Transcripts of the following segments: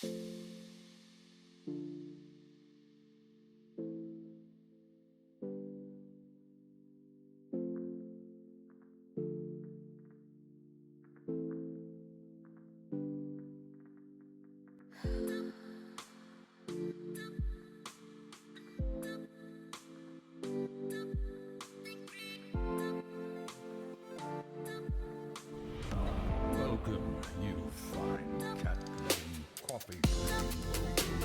Welcome, you fine cat-loving, coffee-drinking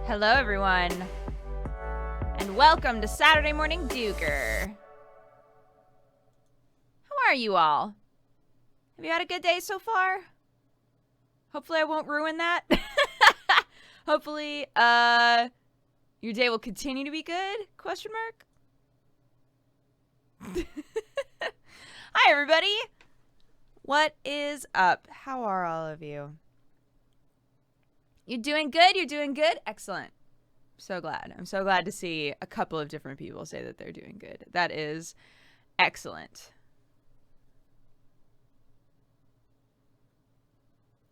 Hello, everyone, and welcome to Saturday Morning Duker. How are you all? Have you had a good day so far? Hopefully I won't ruin that. Hopefully, your day will continue to be good? Question mark? Hi, everybody. What is up? How are all of you? You doing good? You're doing good? Excellent. So glad. I'm so glad to see a couple of different people say that they're doing good. That is excellent.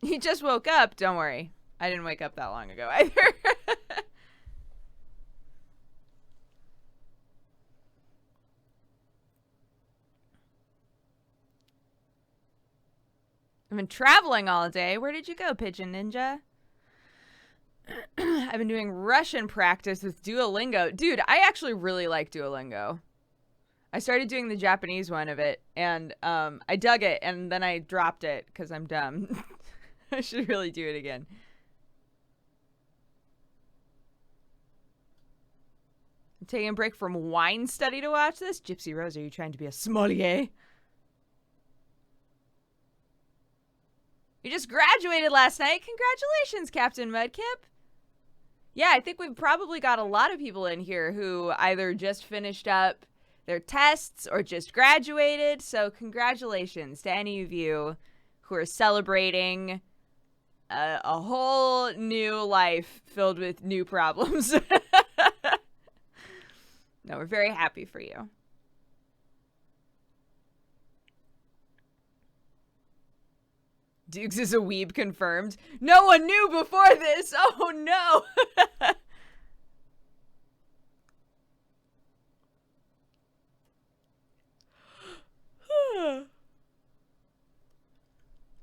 You just woke up. Don't worry. I didn't wake up that long ago either. I've been traveling all day. Where did you go, Pigeon Ninja? I've been doing Russian practice with Duolingo. Dude, I actually really like Duolingo. I started doing the Japanese one of it, and I dug it, and then I dropped it because I'm dumb. I should really do it again. I'm taking a break from wine study to watch this. Gypsy Rose, are you trying to be a sommelier? You just graduated last night. Congratulations, Captain Mudkip. Yeah, I think we've probably got a lot of people in here who either just finished up their tests or just graduated. So congratulations to any of you who are celebrating a whole new life filled with new problems. No, we're very happy for you. Dukes is a weeb confirmed. No one knew before this. Oh no.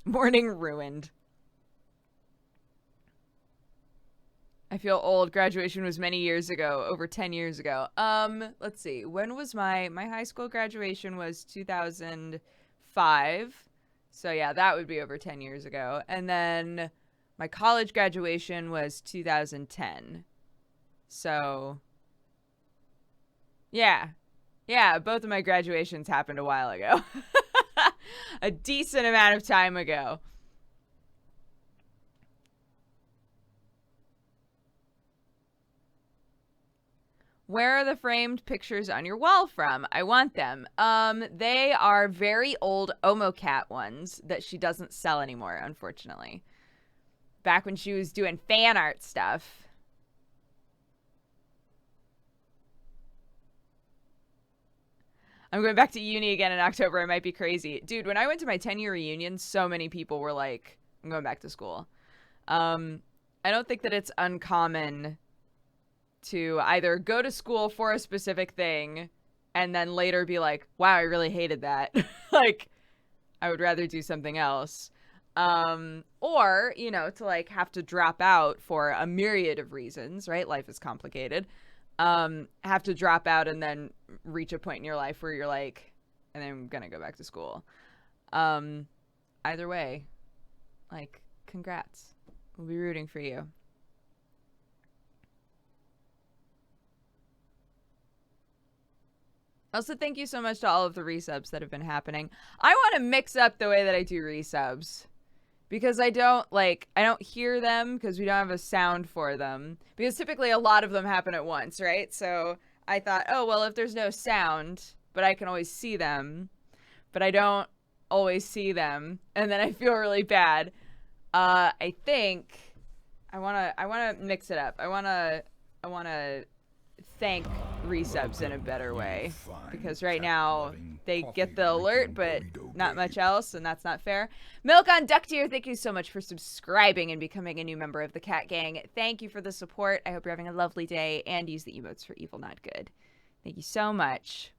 Morning ruined. I feel old. Graduation was many years ago, over 10 years ago. Let's see. When was my high school graduation was 2005. So yeah, that would be over 10 years ago. And then my college graduation was 2010. So yeah. Yeah, both of my graduations happened a while ago. A decent amount of time ago. Where are the framed pictures on your wall from? I want them. They are very old OmoCat ones that she doesn't sell anymore, unfortunately. Back when she was doing fan art stuff. I'm going back to uni again in October. I might be crazy. Dude, when I went to my 10-year reunion, so many people were like, I'm going back to school. I don't think that it's uncommon to either go to school for a specific thing and then later be like, wow, I really hated that. Like, I would rather do something else. Or, you know, to like have to drop out for a myriad of reasons, right? Life is complicated. Have to drop out and then reach a point in your life where you're like, and then I'm gonna go back to school. Either way, like, congrats. We'll be rooting for you. Also, thank you so much to all of the resubs that have been happening. I want to mix up the way that I do resubs because I don't hear them because we don't have a sound for them, because typically a lot of them happen at once, right? So I thought, oh, well, if there's no sound, but I can always see them, but I don't always see them, and then I feel really bad. I think I want to mix it up. I want to thank resubs in a better way, because right now they get the alert but not much else, and that's not fair. Milk on Duck Tier, thank you so much for subscribing and becoming a new member of the Cat Gang. Thank you for the support. I hope you're having a lovely day, and use the emotes for evil not good. Thank you so much.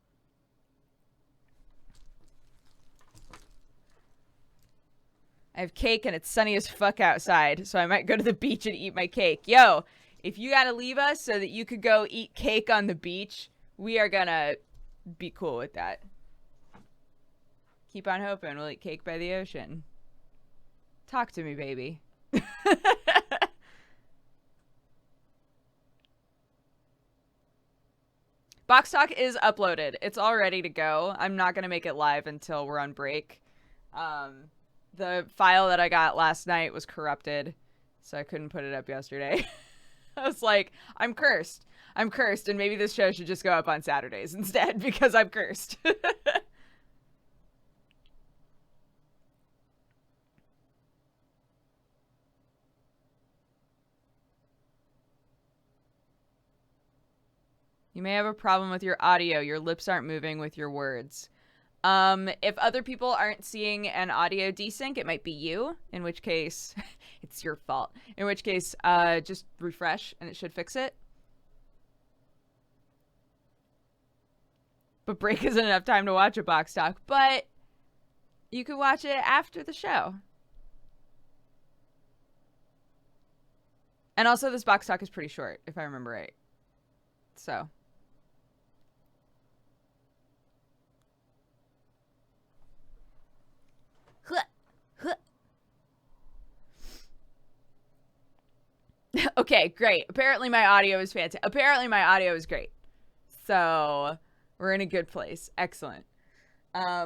I have cake and it's sunny as fuck outside, so I might go to the beach and eat my cake. Yo, if you gotta leave us so that you could go eat cake on the beach, we are gonna be cool with that. Keep on hoping we'll eat cake by the ocean. Talk to me, baby. Box Talk is uploaded. It's all ready to go. I'm not going to make it live until we're on break. The file that I got last night was corrupted, so I couldn't put it up yesterday. I was like, I'm cursed. I'm cursed, and maybe this show should just go up on Saturdays instead because I'm cursed. You may have a problem with your audio. Your lips aren't moving with your words. If other people aren't seeing an audio desync, it might be you, in which case it's your fault. In which case, just refresh and it should fix it. But break isn't enough time to watch a Box Talk, but you could watch it after the show. And also, this Box Talk is pretty short, if I remember right. So. Okay, great. Apparently my audio is fantastic. Apparently my audio is great. So we're in a good place. Excellent. Yeah,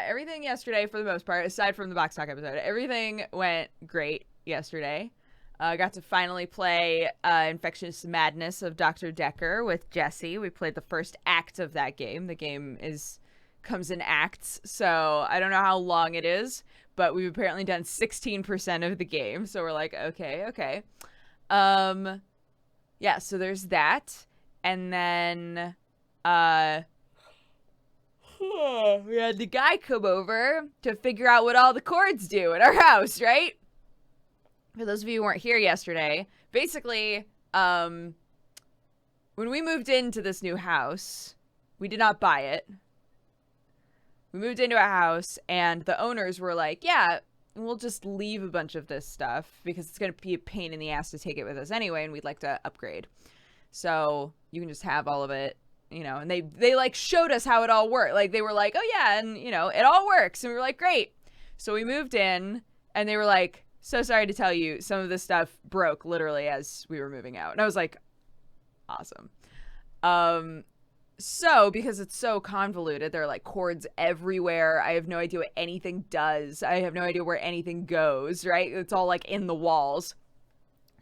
everything yesterday for the most part, aside from the Box Talk episode, everything went great yesterday. I got to finally play Infectious Madness of Dr. Decor with Jesse. We played the first act of that game. The game comes in acts, so I don't know how long it is, but we've apparently done 16% of the game, so we're like, okay. Yeah, so there's that. And then we had the guy come over to figure out what all the cords do at our house, right? For those of you who weren't here yesterday, basically, when we moved into this new house, we did not buy it. We moved into a house, and the owners were like, yeah, we'll just leave a bunch of this stuff because it's going to be a pain in the ass to take it with us anyway, and we'd like to upgrade. So you can just have all of it, you know, and they like showed us how it all worked. Like they were like, oh yeah, and you know, it all works. And we were like, great. So we moved in, and they were like, so sorry to tell you, some of this stuff broke literally as we were moving out. And I was like, awesome. So, because it's so convoluted, there are like cords everywhere. I have no idea what anything does. I have no idea where anything goes, right? It's all like in the walls.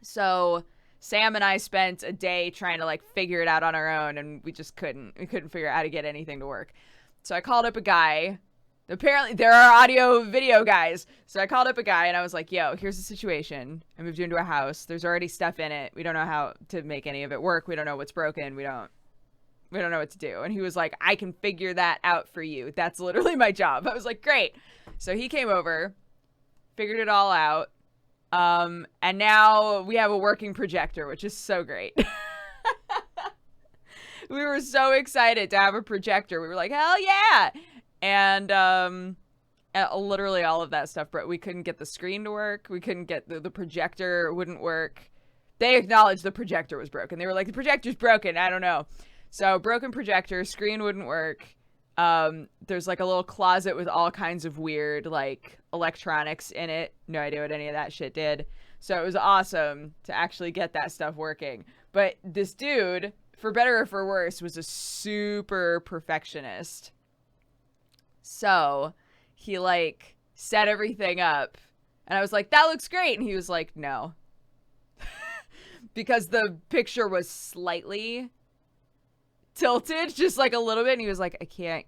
So Sam and I spent a day trying to like figure it out on our own, and we just couldn't. We couldn't figure out how to get anything to work. So I called up a guy. Apparently there are audio video guys. So I called up a guy and I was like, yo, here's the situation. I moved you into a house. There's already stuff in it. We don't know how to make any of it work. We don't know what's broken. We don't know what to do. And he was like, I can figure that out for you. That's literally my job. I was like, great. So he came over, figured it all out. And now we have a working projector, which is so great. We were so excited to have a projector. We were like, hell yeah. And literally all of that stuff, but we couldn't get the screen to work. We couldn't get the projector wouldn't work. They acknowledged the projector was broken. They were like, the projector's broken. I don't know. So broken projector, screen wouldn't work. There's like a little closet with all kinds of weird like electronics in it. No idea what any of that shit did. So it was awesome to actually get that stuff working. But this dude, for better or for worse, was a super perfectionist. So he like set everything up and I was like, that looks great. And he was like, no, because the picture was slightly tilted, just like a little bit. And he was like, I can't.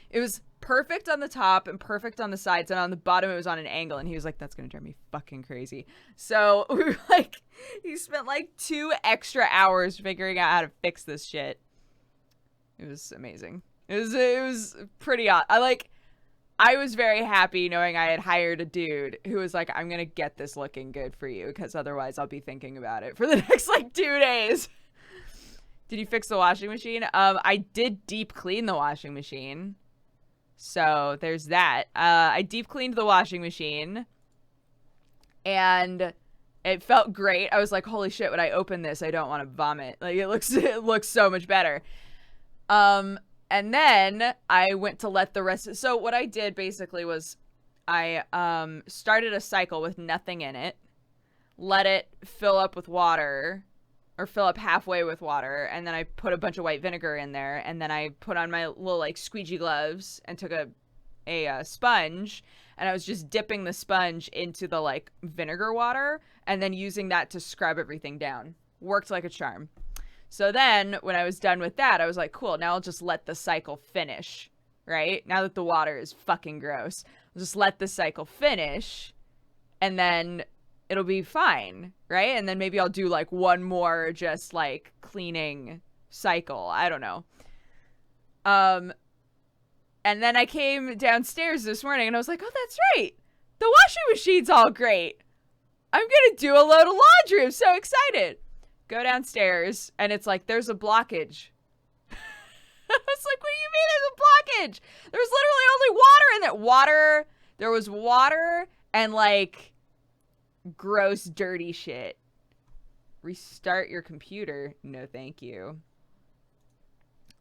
It was perfect on the top and perfect on the sides, and on the bottom it was on an angle. And he was like, that's gonna drive me fucking crazy. So we were like, he spent like 2 extra hours figuring out how to fix this shit. It was amazing. It was pretty odd. I was very happy knowing I had hired a dude who was like, I'm gonna get this looking good for you, because otherwise I'll be thinking about it for the next like 2 days. Did you fix the washing machine? I did deep clean the washing machine. So there's that. I deep cleaned the washing machine and it felt great. I was like, holy shit, when I open this, I don't want to vomit. Like it looks so much better. And then I went to let the rest. So what I did basically was I started a cycle with nothing in it, let it fill up with water, or fill up halfway with water, and then I put a bunch of white vinegar in there, and then I put on my little like squeegee gloves and took a sponge, and I was just dipping the sponge into the like vinegar water and then using that to scrub everything down. Worked like a charm. So then when I was done with that, I was like, cool, now I'll just let the cycle finish, right? Now that the water is fucking gross, I'll just let the cycle finish, and then it'll be fine, right? And then maybe I'll do like one more just like cleaning cycle. I don't know. And then I came downstairs this morning and I was like, oh, that's right. The washing machine's all great. I'm going to do a load of laundry. I'm so excited. Go downstairs and it's like, there's a blockage. I was like, what do you mean there's a blockage? There's literally only water in that. There was water and like gross, dirty shit. Restart your computer. No, thank you.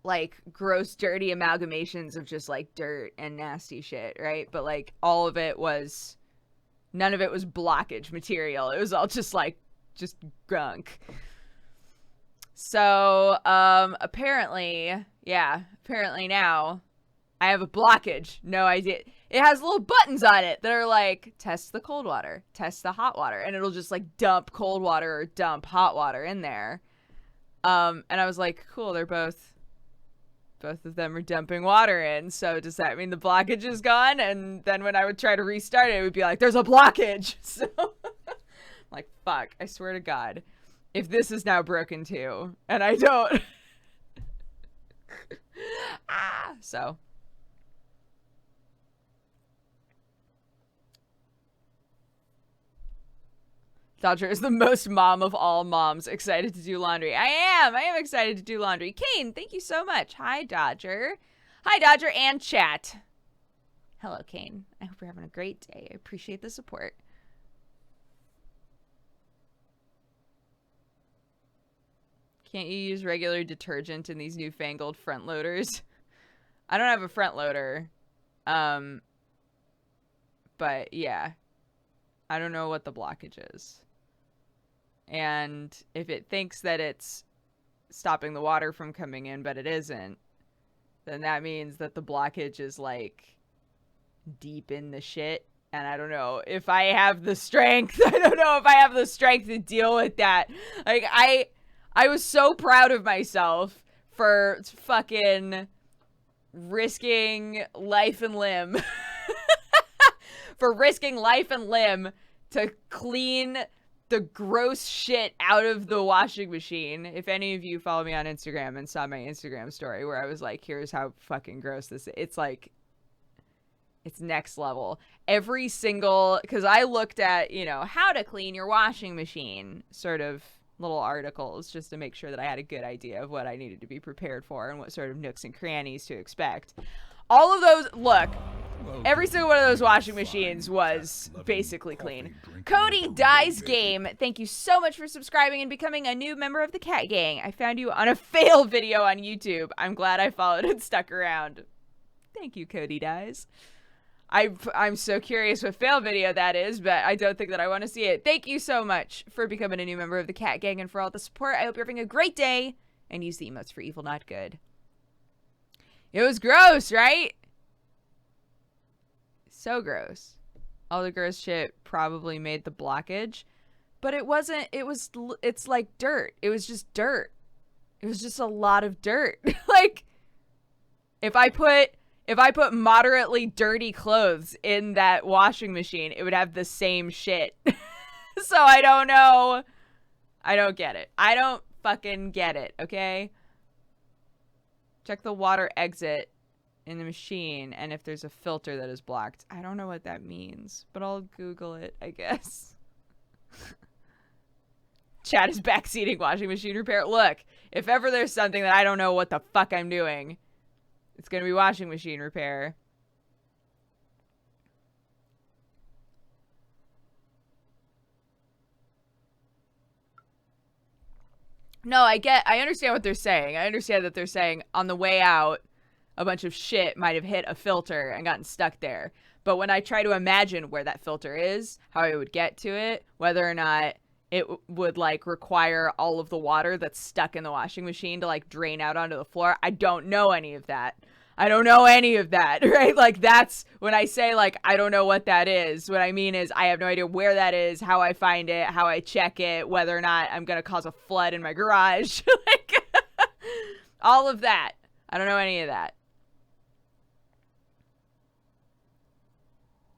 Like gross, dirty amalgamations of just like dirt and nasty shit, right? But like all of it was, none of it was blockage material. It was all just like, just gunk. So, apparently now I have a blockage. No idea. It has little buttons on it that are like, test the cold water, test the hot water. And it'll just like dump cold water or dump hot water in there. And I was like, cool, they're both of them are dumping water in. So does that mean the blockage is gone? And then when I would try to restart it, it would be like, there's a blockage. So I'm like, fuck, I swear to God, if this is now broken too, and I don't. So. Dodger is the most mom of all moms, excited to do laundry. I am excited to do laundry. Kane, thank you so much. Hi, Dodger. Hi, Dodger and chat. Hello, Kane. I hope you're having a great day. I appreciate the support. Can't you use regular detergent in these newfangled front loaders? I don't have a front loader. But yeah. I don't know what the blockage is. And if it thinks that it's stopping the water from coming in, but it isn't, then that means that the blockage is like deep in the shit. And I don't know if I have the strength. I don't know if I have the strength to deal with that. Like, I was so proud of myself for fucking risking life and limb. For risking life and limb to clean the gross shit out of the washing machine. If any of you follow me on Instagram and saw my Instagram story where I was like, here's how fucking gross this is. It's like, it's next level. Every single, because I looked at, you know, how to clean your washing machine sort of little articles just to make sure that I had a good idea of what I needed to be prepared for and what sort of nooks and crannies to expect. All of those, look, every single one of those washing machines was basically clean. Cody Dies Game, thank you so much for subscribing and becoming a new member of the Cat Gang. I found you on a fail video on YouTube. I'm glad I followed and stuck around. Thank you, Cody Dies. I'm so curious what fail video that is, but I don't think that I want to see it. Thank you so much for becoming a new member of the Cat Gang and for all the support. I hope you're having a great day, and use the emotes for evil, not good. It was gross, right? So gross. All the gross shit probably made the blockage, but it wasn't. It's like dirt. It was just dirt. It was just a lot of dirt. Like, if I put moderately dirty clothes in that washing machine, it would have the same shit. So I don't know. I don't get it. I don't fucking get it, okay? Check the water exit in the machine, and if there's a filter that is blocked. I don't know what that means, but I'll Google it, I guess. Chat is backseating washing machine repair. Look, if ever there's something that I don't know what the fuck I'm doing, it's going to be washing machine repair. No, I understand what they're saying. I understand that they're saying on the way out, a bunch of shit might have hit a filter and gotten stuck there. But when I try to imagine where that filter is, how I would get to it, whether or not it would like require all of the water that's stuck in the washing machine to like drain out onto the floor. I don't know any of that. I don't know any of that, right? Like that's when I say like I don't know what that is. What I mean is I have no idea where that is, how I find it, how I check it, whether or not I'm going to cause a flood in my garage. Like all of that. I don't know any of that.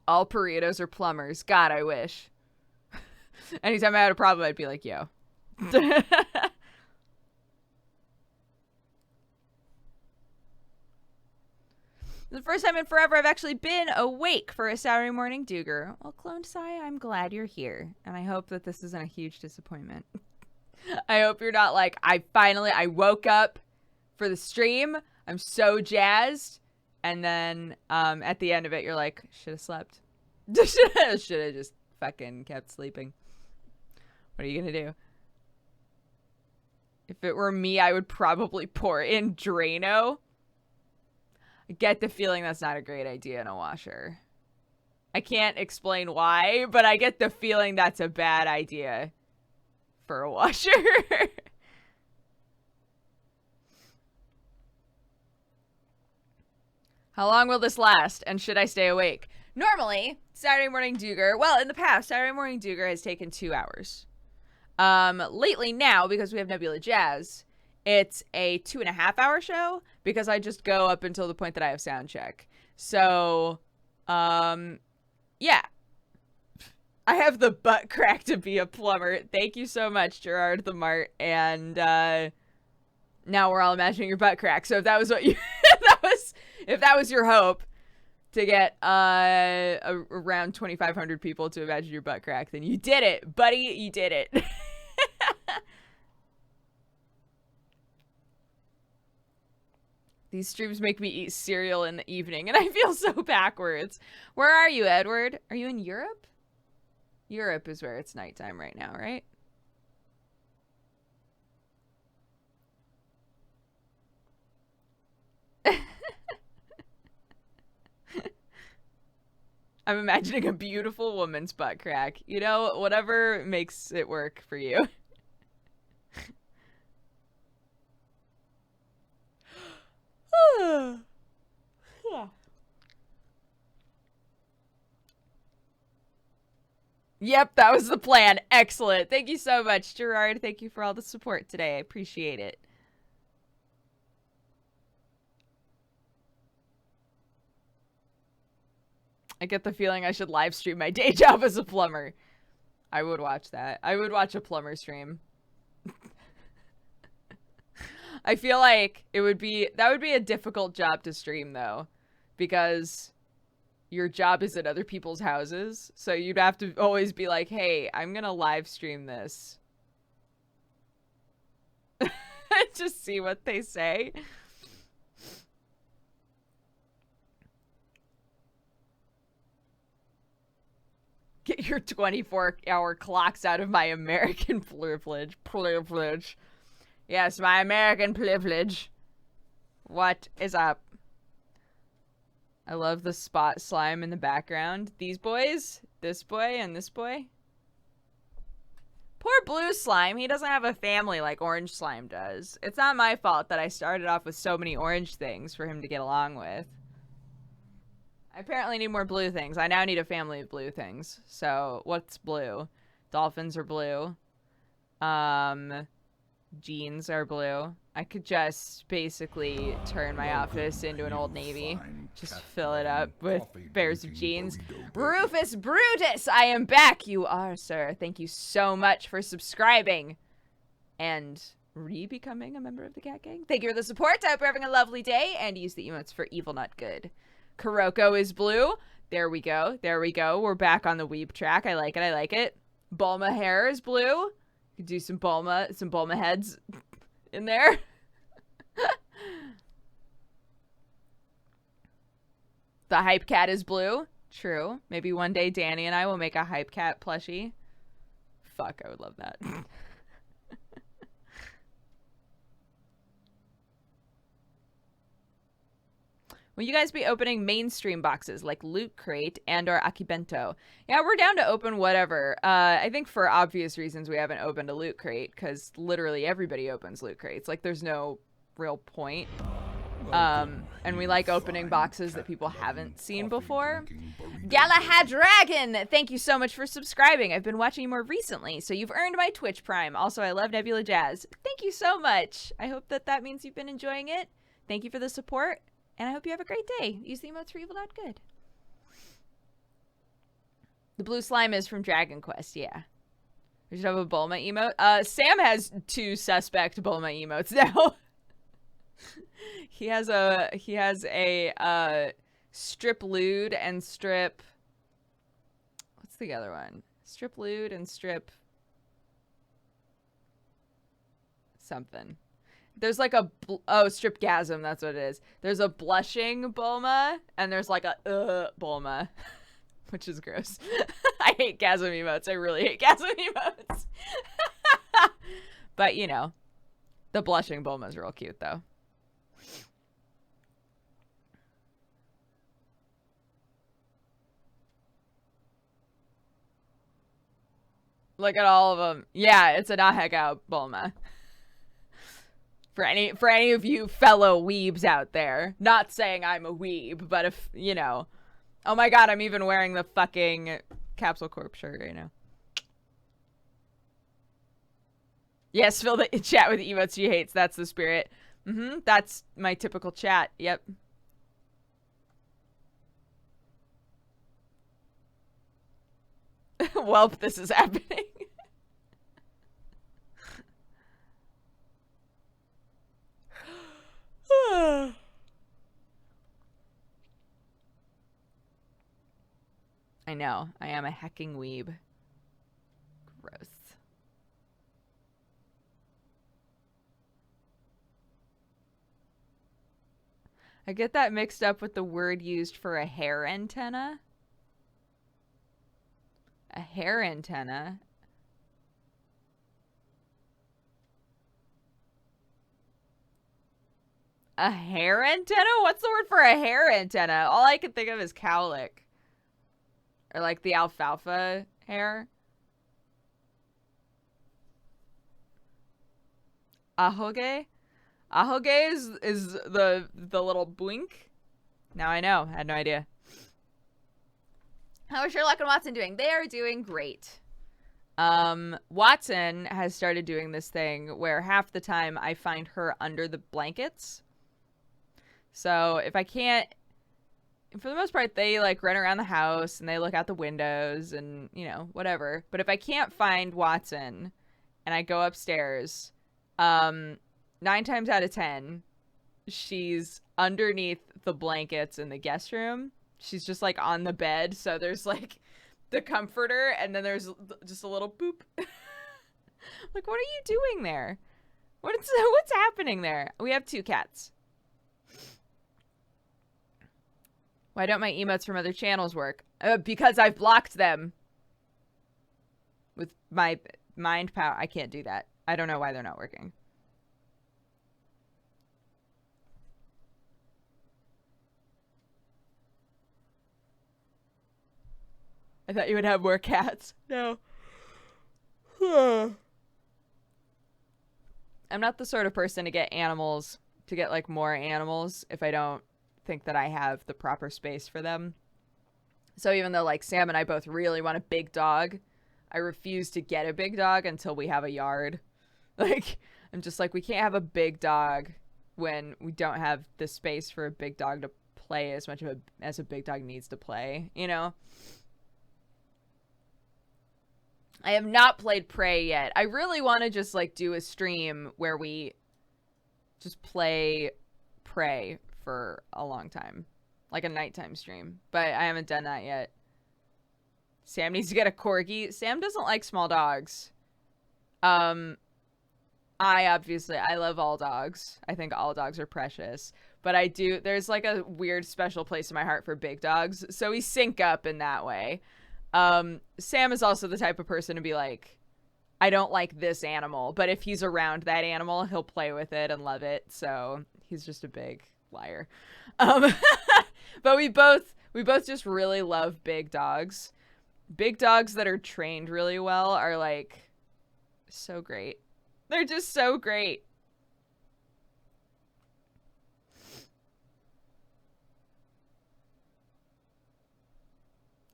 All burritos are plumbers. God, I wish. Anytime I had a problem, I'd be like, yo. The first time in forever I've actually been awake for a Saturday morning Duger. Well, Clone Sai, I'm glad you're here. And I hope that this isn't a huge disappointment. I hope you're not like, I woke up for the stream. I'm so jazzed. And then at the end of it, you're like, should have slept. Should have just fucking kept sleeping. What are you going to do? If it were me, I would probably pour in Drano. I get the feeling that's not a great idea in a washer. I can't explain why, but I get the feeling that's a bad idea for a washer. How long will this last, and should I stay awake? Normally, Saturday morning Duger, well, in the past, Saturday morning Duger has taken 2 hours. Lately now, because we have Nebula Jazz, it's a 2.5-hour show because I just go up until the point that I have sound check. So, yeah. I have the butt crack to be a plumber. Thank you so much, Gerard the Mart. And, now we're all imagining your butt crack. So if that was what you, if that was your hope to get, around 2,500 people to imagine your butt crack, then you did it, buddy. You did it. These streams make me eat cereal in the evening, and I feel so backwards. Where are you, Edward? Are you in Europe? Europe is where it's nighttime right now, right? I'm imagining a beautiful woman's butt crack. You know, whatever makes it work for you. Yep, that was the plan. Excellent. Thank you so much, Gerard. Thank you for all the support today. I appreciate it. I get the feeling I should live stream my day job as a plumber. I would watch that. I would watch a plumber stream. I feel like that would be a difficult job to stream though, because your job is at other people's houses. So you'd have to always be like, hey, I'm going to live stream this. Just see what they say. Get your 24-hour clocks out of my American privilege. Privilege. Yes, my American privilege. What is up? I love the spot slime in the background. These boys, this boy, and this boy. Poor blue slime. He doesn't have a family like orange slime does. It's not my fault that I started off with so many orange things for him to get along with. I apparently need more blue things. I now need a family of blue things. So, what's blue? Dolphins are blue. Jeans are blue. I could just basically turn my office into an Old Navy. Just fill it up with pairs of jeans. Rufus Brutus, I am back. You are, sir. Thank you so much for subscribing and re-becoming a member of the Cat Gang. Thank you for the support. I hope you're having a lovely day and use the emotes for evil, not good. Kuroko is blue. There we go. There we go. We're back on the weeb track. I like it. I like it. Bulma hair is blue. Could do some Bulma heads in there. The hype cat is blue. True. Maybe one day Danny and I will make a hype cat plushie. Fuck, I would love that. Will you guys be opening mainstream boxes like Loot Crate and or Akibento? Yeah, we're down to open whatever. I think for obvious reasons we haven't opened a Loot Crate because literally everybody opens Loot Crates. Like there's no real point. And we like opening boxes that people haven't seen before. Galahad Dragon, thank you so much for subscribing. I've been watching you more recently, so you've earned my Twitch Prime. Also, I love Nebula Jazz. Thank you so much. I hope that means you've been enjoying it. Thank you for the support. And I hope you have a great day. Use the emotes for evil.good. The blue slime is from Dragon Quest, yeah. We should have a Bulma emote. Sam has 2 suspect Bulma emotes now. he has a strip lewd and strip... What's the other one? Strip lewd and strip... something. There's like a... Oh, stripgasm, that's what it is. There's a blushing Bulma, and there's like a Bulma. Which is gross. I hate gasm emotes. I really hate gasm emotes. But, you know. The blushing Bulma's real cute, though. Look at all of them. Yeah, it's a Nahegao Bulma. For any of you fellow weebs out there. Not saying I'm a weeb, but if, you know. Oh my god, I'm even wearing the fucking Capsule Corp shirt right now. Yes, fill the chat with emotes she hates. That's the spirit. That's my typical chat. Yep. Welp, this is happening. I know. I am a hecking weeb. Gross. I get that mixed up with the word used for a hair antenna. A hair antenna. A hair antenna? What's the word for a hair antenna? All I can think of is cowlick. Or like the alfalfa hair. Ahoge? Ahoge is the little boink. Now I know. I had no idea. How are Sherlock and Watson doing? They are doing great. Watson has started doing this thing where half the time I find her under the blankets. So if I can't, for the most part, they like run around the house and they look out the windows and, you know, whatever. But if I can't find Watson and I go upstairs, 9 times out of 10, she's underneath the blankets in the guest room. She's just like on the bed. So there's like the comforter and then there's just a little boop. Like, what are you doing there? What's happening there? We have 2 cats. Why don't my emotes from other channels work? Because I've blocked them. With my mind power. I can't do that. I don't know why they're not working. I thought you would have more cats. No. I'm not the sort of person to get animals, to get like more animals if I don't think that I have the proper space for them. So even though like Sam and I both really want a big dog, I refuse to get a big dog until we have a yard. Like, I'm just like, we can't have a big dog when we don't have the space for a big dog to play as much of as a big dog needs to play, you know? I have not played Prey yet. I really want to just like do a stream where we just play Prey for a long time. Like a nighttime stream. But I haven't done that yet. Sam needs to get a corgi. Sam doesn't like small dogs. I love all dogs. I think all dogs are precious. But there's like a weird special place in my heart for big dogs. So we sync up in that way. Sam is also the type of person to be like, I don't like this animal. But if he's around that animal, he'll play with it and love it. So he's just a big Liar. Um, but we both just really love big dogs. Big dogs that are trained really well are like so great. They're just so great.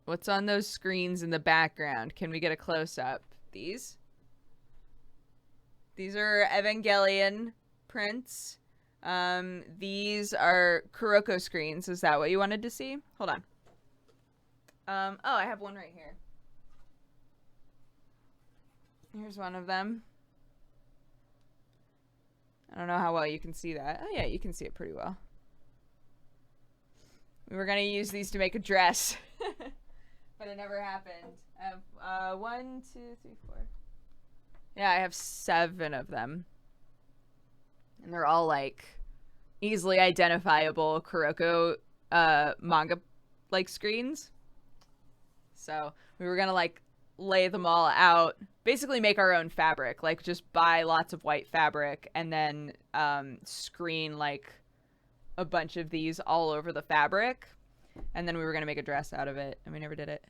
What's on those screens in the background? Can we get a close-up? These are Evangelion prints. These are Kuroko screens. Is that what you wanted to see? Hold on. Oh, I have one right here. Here's one of them. I don't know how well you can see that. Oh yeah, you can see it pretty well. We were gonna use these to make a dress. But it never happened. I have 1, 2, 3, 4. Yeah, I have 7 of them. And they're all like easily identifiable Kuroko manga like screens. So we were gonna like lay them all out, basically make our own fabric, like just buy lots of white fabric and then screen like a bunch of these all over the fabric. And then we were gonna make a dress out of it, and we never did it.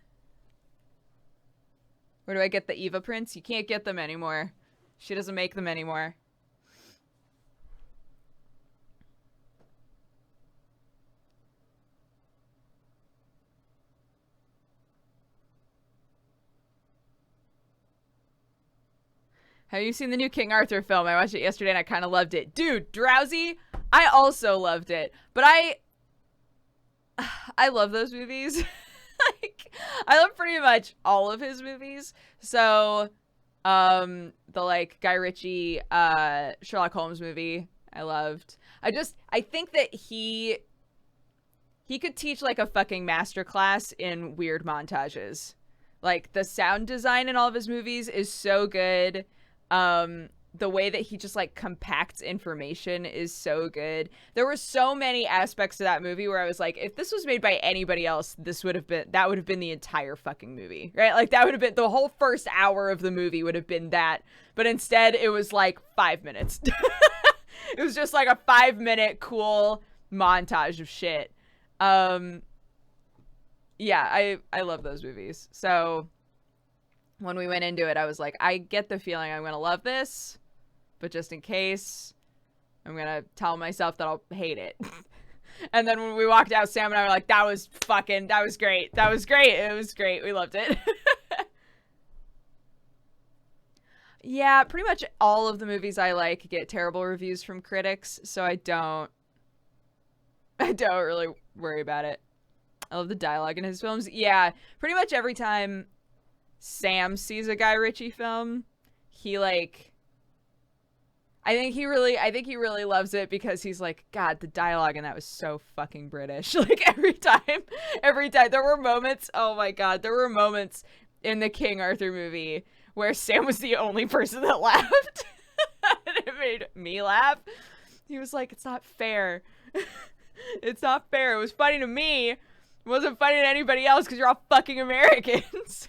Where do I get the Eva prints? You can't get them anymore. She doesn't make them anymore. Have you seen the new King Arthur film? I watched it yesterday and I kind of loved it. Dude, Drowsy, I also loved it. But I love those movies. Like, I love pretty much all of his movies. So, the like Guy Ritchie Sherlock Holmes movie, I loved. I think that he could teach like a fucking masterclass in weird montages. Like the sound design in all of his movies is so good. The way that he just like compacts information is so good. There were so many aspects to that movie where I was like, if this was made by anybody else, that would have been the entire fucking movie, right? Like that would have been the whole first hour of the movie would have been that. But instead it was like 5 minutes. It was just like a 5-minute cool montage of shit. Yeah, I love those movies. So when we went into it, I was like, I get the feeling I'm going to love this, but just in case, I'm going to tell myself that I'll hate it. And then when we walked out, Sam and I were like, that was great. That was great. It was great. We loved it. Yeah, pretty much all of the movies I like get terrible reviews from critics, so I don't really worry about it. I love the dialogue in his films. Yeah, pretty much every time Sam sees a Guy Ritchie film, he like I think he really loves it because he's like, God, the dialogue in that was so fucking British. Like every time there were moments, oh my God, there were moments in the King Arthur movie where Sam was the only person that laughed. And it made me laugh. He was like, it's not fair. It's not fair. It was funny to me. It wasn't funny to anybody else because you're all fucking Americans.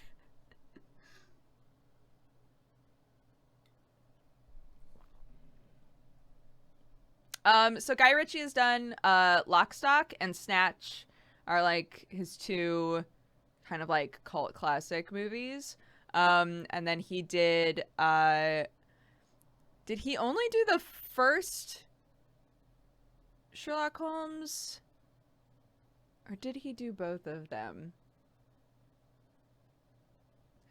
So Guy Ritchie has done Lock, Stock, and Snatch are like his 2 kind of like cult classic movies. And then he did he only do the first Sherlock Holmes? Or did he do both of them?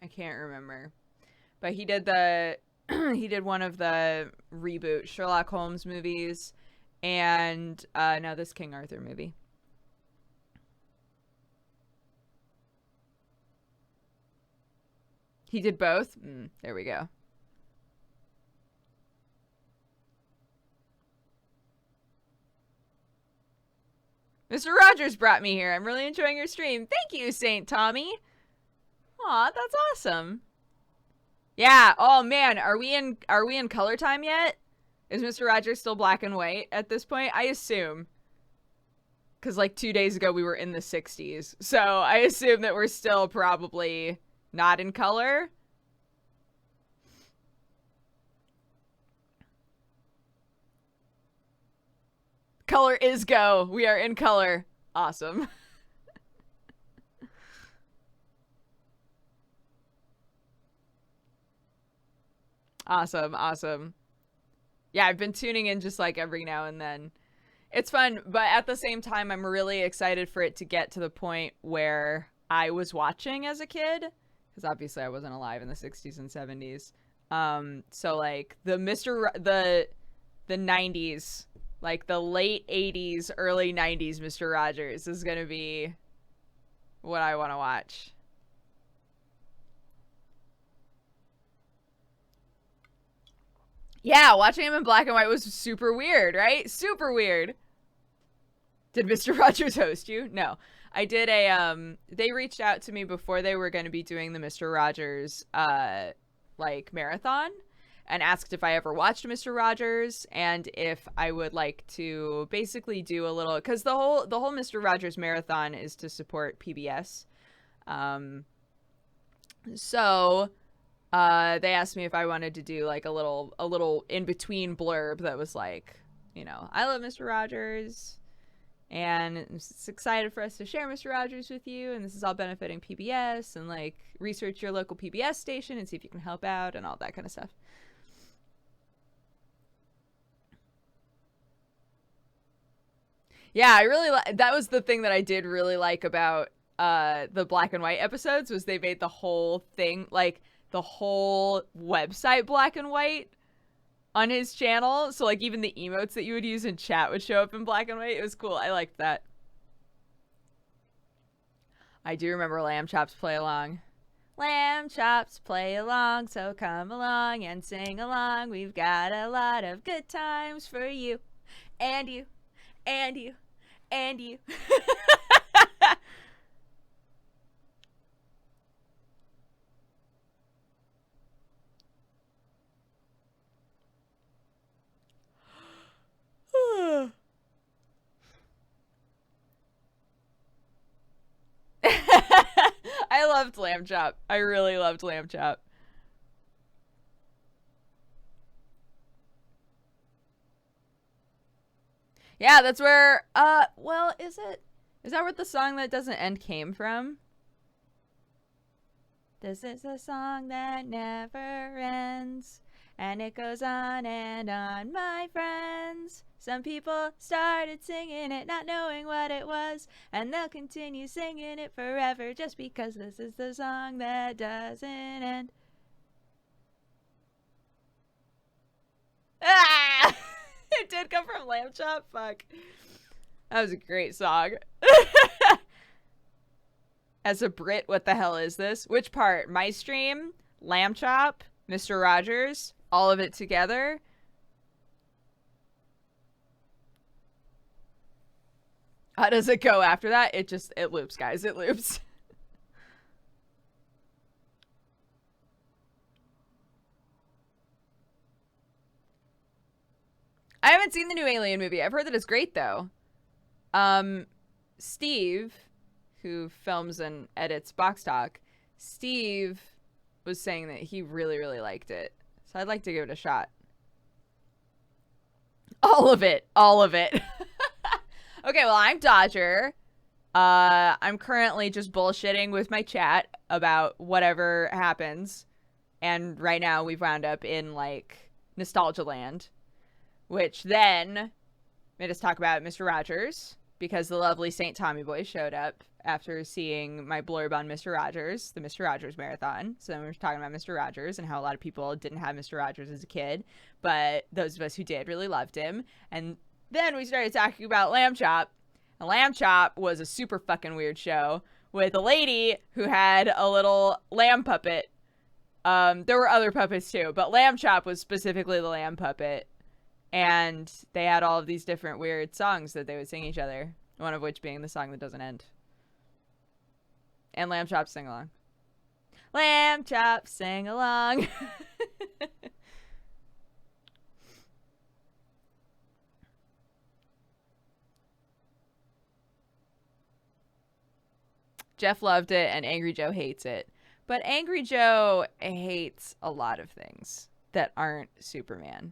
I can't remember. But he did he did one of the reboot Sherlock Holmes movies and now this King Arthur movie. He did both? There we go. Mr. Rogers brought me here. I'm really enjoying your stream. Thank you, Saint Tommy. Aw, that's awesome. Yeah. Oh man, are we in color time yet? Is Mr. Rogers still black and white at this point? I assume. Because like 2 days ago we were in the 60s. So I assume that we're still probably not in color. Color is go. We are in color. Awesome. Awesome, awesome. Yeah, I've been tuning in just like every now and then. It's fun, but at the same time, I'm really excited for it to get to the point where I was watching as a kid, because obviously I wasn't alive in the 60s and 70s. So like the 90s, like the late 80s, early 90s Mr. Rogers is gonna be what I want to watch. Yeah, watching him in black and white was super weird, right? Super weird. Did Mr. Rogers host you? No. I did they reached out to me before they were going to be doing the Mr. Rogers like marathon and asked if I ever watched Mr. Rogers and if I would like to basically do a little, cuz the whole Mr. Rogers marathon is to support PBS. So they asked me if I wanted to do like a little in between blurb that was like, you know, I love Mr. Rogers and it's excited for us to share Mr. Rogers with you, and this is all benefiting PBS, and like research your local PBS station and see if you can help out and all that kind of stuff. Yeah, I really that was the thing that I did really like about the black and white episodes was they made the whole thing, like the whole website black and white on his channel. So like even the emotes that you would use in chat would show up in black and white. It was cool. I liked that. I do remember Lamb Chops Play Along. Lamb Chops Play Along, so come along and sing along. We've got a lot of good times for you. And you. And you. And you. I loved Lamb Chop. I really loved Lamb Chop. Yeah, that's where well, is that where the song that doesn't end came from? This is a song that never ends, and it goes on and on, my friends. Some people started singing it not knowing what it was, and they'll continue singing it forever just because this is the song that doesn't end. Ah! It did come from Lamb Chop? Fuck. That was a great song. As a Brit, what the hell is this? Which part? My stream? Lamb Chop? Mr. Rogers? All of it together? How does it go after that? It loops, guys. It loops. I haven't seen the new Alien movie. I've heard that it's great, though. Steve, who films and edits Box Talk, Steve was saying that he really, really liked it. So I'd like to give it a shot. All of it. All of it. Okay, well, I'm Dodger. I'm currently just bullshitting with my chat about whatever happens. And right now we've wound up in, like, Nostalgia Land. Which then made us talk about Mr. Rogers, because the lovely St. Tommy Boy showed up after seeing my blurb on Mr. Rogers, the Mr. Rogers marathon. So then we were talking about Mr. Rogers and how a lot of people didn't have Mr. Rogers as a kid, but those of us who did really loved him. And then we started talking about Lamb Chop. And Lamb Chop was a super fucking weird show with a lady who had a little lamb puppet. There were other puppets too, but Lamb Chop was specifically the lamb puppet. And they had all of these different weird songs that they would sing each other. One of which being the song that doesn't end. And Lamb Chop Sing Along. Lamb Chop Sing Along. Jeff loved it and Angry Joe hates it. But Angry Joe hates a lot of things that aren't Superman.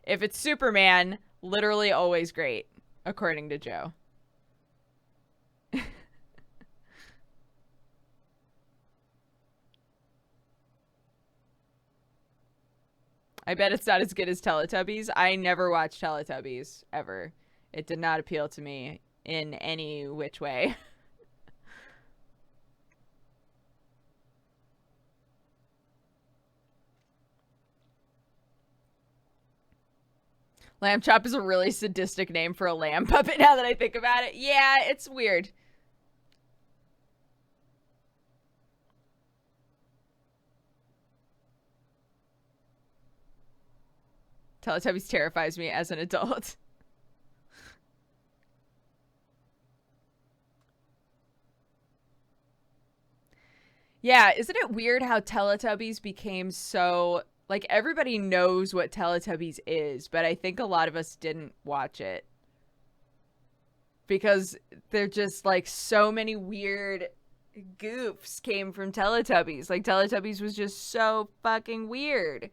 If it's Superman, literally always great. according to Joe. I bet it's not as good as Teletubbies. I never watched Teletubbies, ever. It did not appeal to me in any which way. Lamb Chop is a really sadistic name for a lamb puppet now that I think about it. Yeah, it's weird. Teletubbies terrifies me as an adult. Yeah, isn't it weird how Teletubbies became so... Like, everybody knows what Teletubbies is, but I think a lot of us didn't watch it. Because they're just, like, so many weird goofs came from Teletubbies. Like, Teletubbies was just so fucking weird.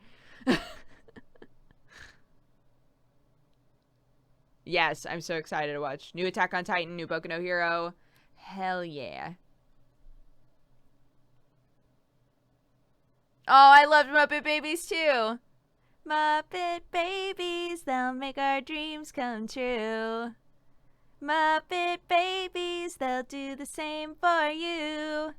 Yes, I'm so excited to watch. New Attack on Titan, new Boku no Hero. Hell yeah. Oh, I loved Muppet Babies too. Muppet Babies, they'll make our dreams come true. Muppet Babies, they'll do the same for you.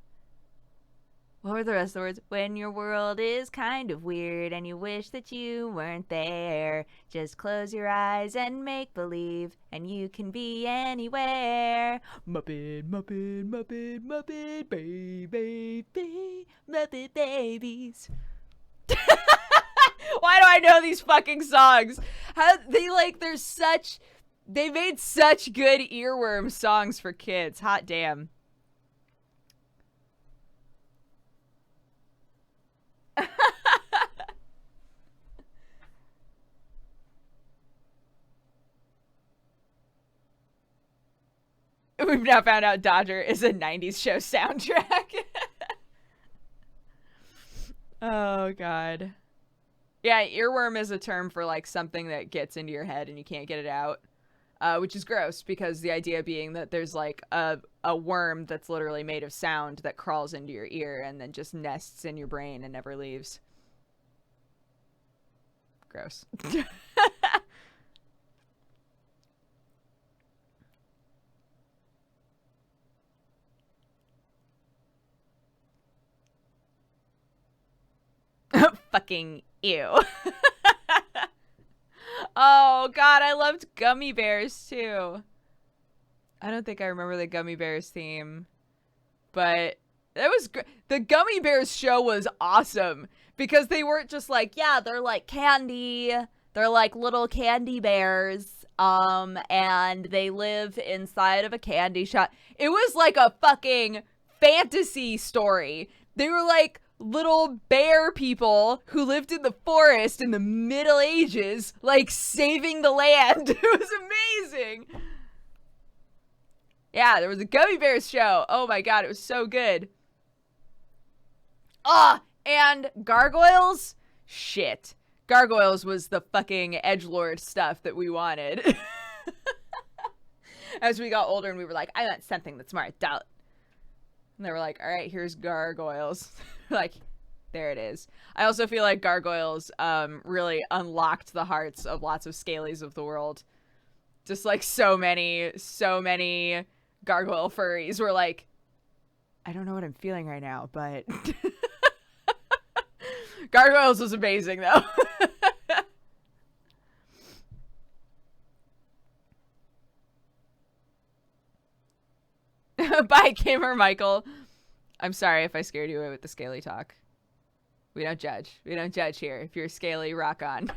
What were the rest of the words? When your world is kind of weird and you wish that you weren't there, just close your eyes and make believe, and you can be anywhere. Muppet, Muppet, Muppet, Muppet, baby, Muppet Babies. Why do I know these fucking songs? How they like? They made such good earworm songs for kids. Hot damn. We've now found out Dodger is a 90s show soundtrack. Oh, God. Yeah, earworm is a term for, like, something that gets into your head and you can't get it out. Which is gross, because the idea being that there's, like, a worm that's literally made of sound that crawls into your ear and then just nests in your brain and never leaves. Gross. Fucking ew. Oh, God, I loved Gummy Bears, too. I don't think I remember the Gummy Bears theme, but it was the Gummy Bears show was awesome because they weren't just like, yeah, they're like candy. They're like little candy bears. And they live inside of a candy shop. It was like a fucking fantasy story. They were like little bear people who lived in the forest in the Middle Ages, like saving the land. It was amazing. Yeah, there was a Gummy Bears show. Oh my God, it was so good. Ah, and Gargoyles? Shit. Gargoyles was the fucking edgelord stuff that we wanted. As we got older and we were like, I want something that's more adult. And they were like, all right, here's Gargoyles. Like, there it is. I also feel like Gargoyles really unlocked the hearts of lots of Scalies of the world. Just like so many gargoyle furries were like, I don't know what I'm feeling right now, but Gargoyles was amazing though. Bye, Gamer Michael. I'm sorry if I scared you away with the scaly talk. We don't judge. We don't judge here. If you're scaly, rock on.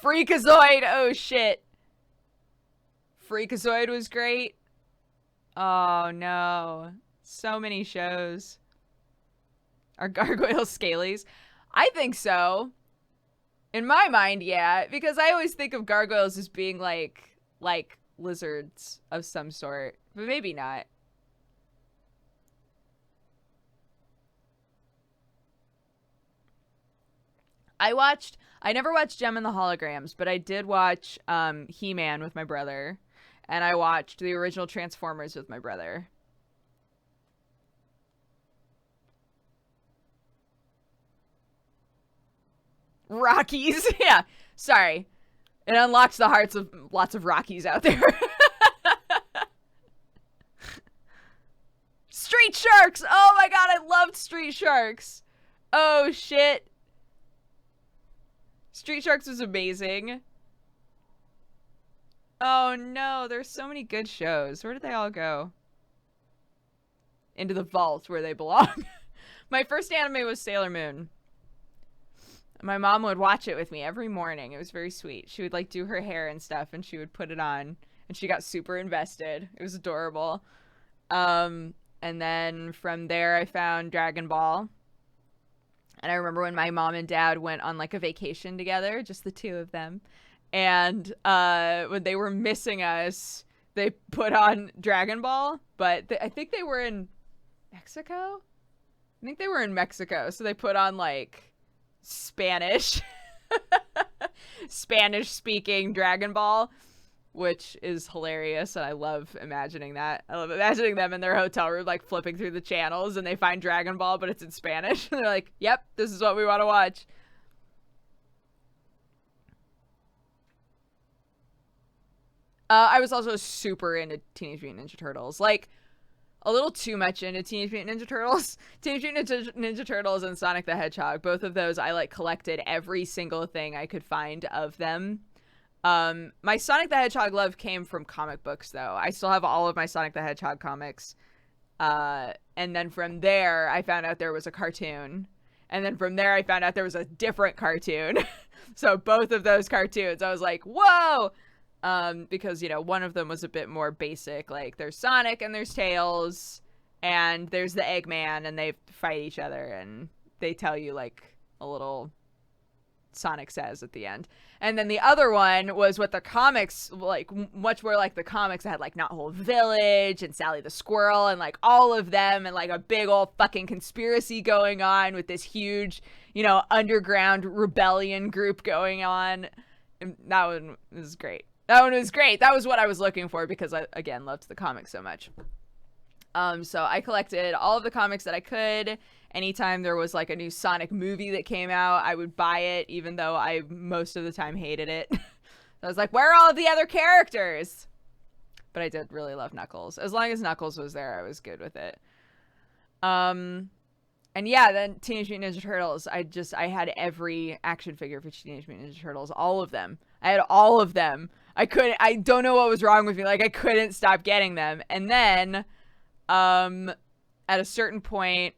Freakazoid! Oh shit. Freakazoid was great. Oh no. So many shows. Are gargoyles scalies? I think so. In my mind, yeah. Because I always think of gargoyles as being like lizards of some sort. But maybe not. I never watched Gem and the Holograms, but I did watch He-Man with my brother, and I watched the original Transformers with my brother. Rockies. Yeah. Sorry. It unlocks the hearts of lots of Rockies out there. Street Sharks. Oh my god, I loved Street Sharks. Oh shit. Street Sharks was amazing. Oh no, there's so many good shows. Where did they all go? Into the vault where they belong. My first anime was Sailor Moon. My mom would watch it with me every morning. It was very sweet. She would like do her hair and stuff and she would put it on and she got super invested. It was adorable. And then from there I found Dragon Ball. And I remember when my mom and dad went on like a vacation together, just the two of them. And when they were missing us, they put on Dragon Ball, but I think they were in Mexico. I think they were in Mexico, so they put on like Spanish speaking Dragon Ball, which is hilarious, and I love imagining that. I love imagining them in their hotel room like flipping through the channels and they find Dragon Ball but it's in Spanish and they're like, yep, this is what we want to watch. I was also super into Teenage Mutant Ninja Turtles, like a little too much into Teenage Mutant Ninja Turtles. Teenage Mutant Ninja Turtles and Sonic the Hedgehog, both of those I like collected every single thing I could find of them. My Sonic the Hedgehog love came from comic books though. I still have all of my Sonic the Hedgehog comics. And then from there I found out there was a cartoon. And then from there I found out there was a different cartoon. So both of those cartoons, I was like, whoa! Because, you know, one of them was a bit more basic, like there's Sonic and there's Tails and there's the Eggman and they fight each other and they tell you like a little Sonic says at the end. And then the other one was what the comics, like much more like the comics, that had like Not Whole Village and Sally the Squirrel and like all of them and like a big old fucking conspiracy going on with this huge, you know, underground rebellion group going on. And that one was great. That one was great. That was what I was looking for because I, again, loved the comics so much. So I collected all of the comics that I could. Anytime there was like a new Sonic movie that came out, I would buy it, even though I most of the time hated it. I was like, where are all of the other characters? But I did really love Knuckles. As long as Knuckles was there, I was good with it. And yeah, then Teenage Mutant Ninja Turtles. I had every action figure for Teenage Mutant Ninja Turtles. All of them. I had all of them. I don't know what was wrong with me. Like, I couldn't stop getting them. And then, at a certain point,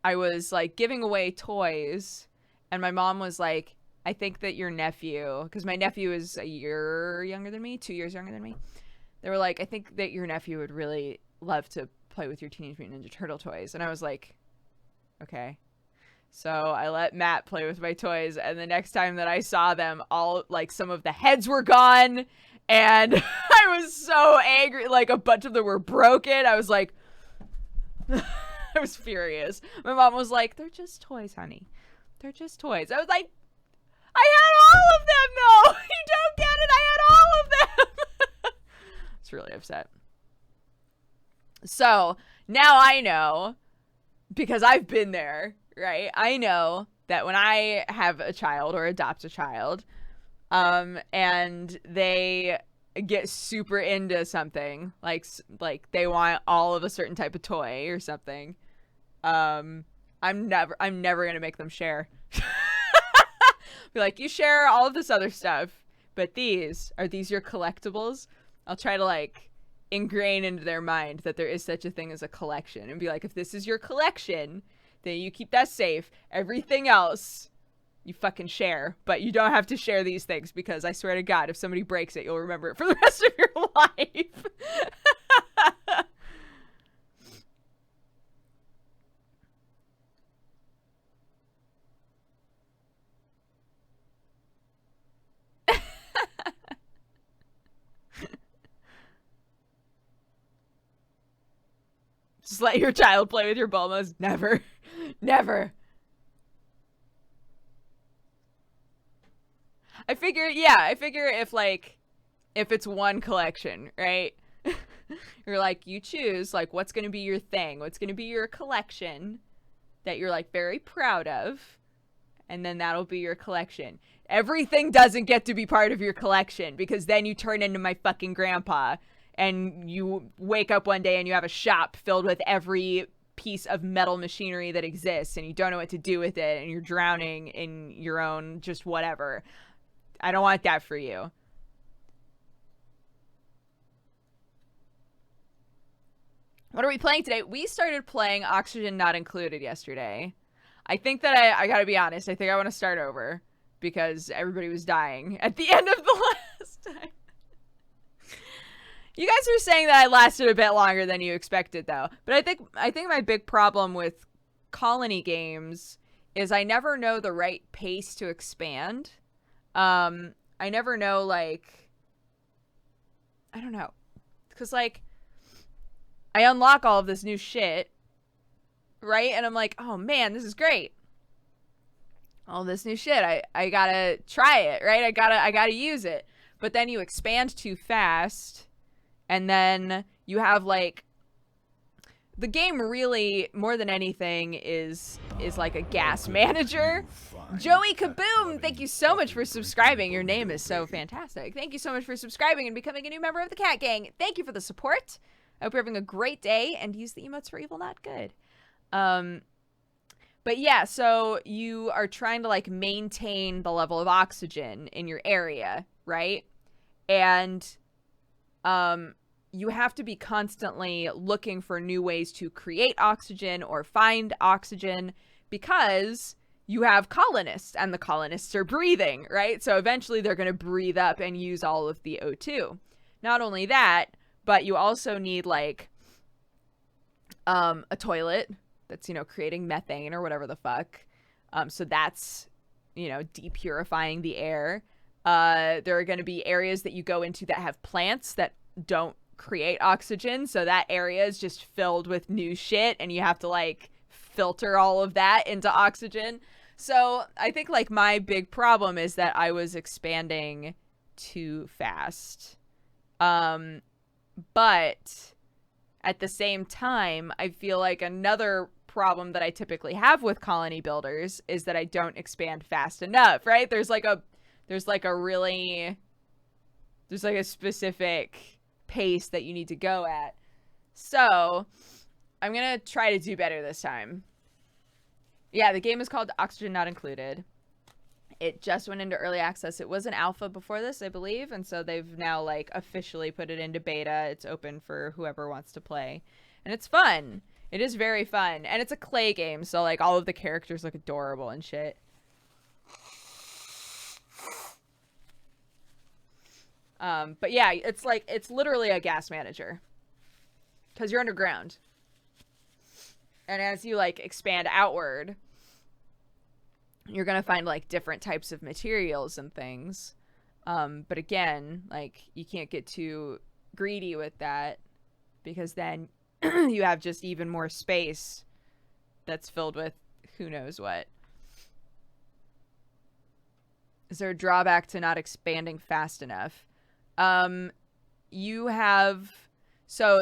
I was, like, giving away toys. And my mom was like, I think that your nephew, because my nephew is a year younger than me, 2 years younger than me. They were like, I think that your nephew would really love to play with your Teenage Mutant Ninja Turtle toys. And I was like, okay. So I let Matt play with my toys, and the next time that I saw them, all like some of the heads were gone, and I was so angry. Like a bunch of them were broken. I was like, I was furious. My mom was like, "They're just toys, honey. They're just toys." I was like, "I had all of them, though. You don't get it. I had all of them." I was really upset. So now I know, because I've been there. Right? I know that when I have a child or adopt a child, and they get super into something, like they want all of a certain type of toy or something, I'm never gonna make them share. Be like, you share all of this other stuff, but are these your collectibles? I'll try to like ingrain into their mind that there is such a thing as a collection, and be like, if this is your collection, then you keep that safe. Everything else, you fucking share. But you don't have to share these things, because I swear to God, if somebody breaks it, you'll remember it for the rest of your life. Just let your child play with your Bulmas. Never. Never. I figure if it's one collection, right? You're like, you choose like what's going to be your thing, what's going to be your collection that you're like very proud of, and then that'll be your collection. Everything doesn't get to be part of your collection, because then you turn into my fucking grandpa and you wake up one day and you have a shop filled with every piece of metal machinery that exists and you don't know what to do with it and you're drowning in your own just whatever. I don't want that for you. What are we playing today? We started playing Oxygen Not Included yesterday. I think that I gotta be honest, I think I want to start over because everybody was dying at the end of the last time. You guys were saying that I lasted a bit longer than you expected, though. But I think my big problem with colony games is I never know the right pace to expand. I never know, like, I don't know. Because, like, I unlock all of this new shit, right? And I'm like, oh man, this is great. All this new shit, I gotta try it, right? I gotta use it. But then you expand too fast, and then you have like, the game really, more than anything, is like a gas manager. Joey Kaboom, thank you so much for subscribing. Your name is so fantastic. Thank you so much for subscribing and becoming a new member of the Cat Gang. Thank you for the support. I hope you're having a great day, and use the emotes for evil, not good. But yeah, so you are trying to like maintain the level of oxygen in your area, right? And you have to be constantly looking for new ways to create oxygen or find oxygen, because you have colonists and the colonists are breathing, right? So eventually they're going to breathe up and use all of the O2. Not only that, but you also need like a toilet that's, you know, creating methane or whatever the fuck. So that's, you know, depurifying the air. There are going to be areas that you go into that have plants that don't create oxygen. So that area is just filled with new shit, and you have to like filter all of that into oxygen. So I think like my big problem is that I was expanding too fast. But at the same time, I feel like another problem that I typically have with colony builders is that I don't expand fast enough, right? There's like a specific pace that you need to go at. So I'm gonna try to do better this time. Yeah, the game is called Oxygen Not Included. It just went into early access. It was an alpha before this, I believe, and so they've now like officially put it into beta. It's open for whoever wants to play, and it's fun. It is very fun, and it's a clay game, so like all of the characters look adorable and shit. But yeah, it's like, it's literally a gas manager, because you're underground, and as you like expand outward, you're gonna find like different types of materials and things. But again, like you can't get too greedy with that, because then you have just even more space that's filled with who knows what. Is there a drawback to not expanding fast enough? So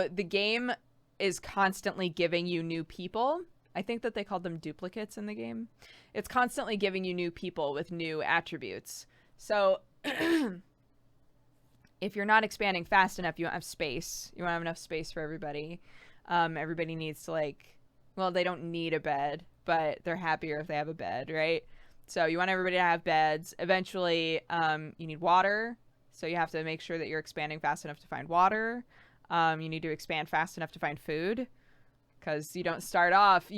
the game is constantly giving you new people. I think that they called them duplicates in the game. It's constantly giving you new people with new attributes. So if you're not expanding fast enough, you don't have space. You don't have enough space for everybody. Everybody needs to like, well, they don't need a bed, but they're happier if they have a bed, right? So you want everybody to have beds. Eventually, you need water. So you have to make sure that you're expanding fast enough to find water. You need to expand fast enough to find food. Because you start off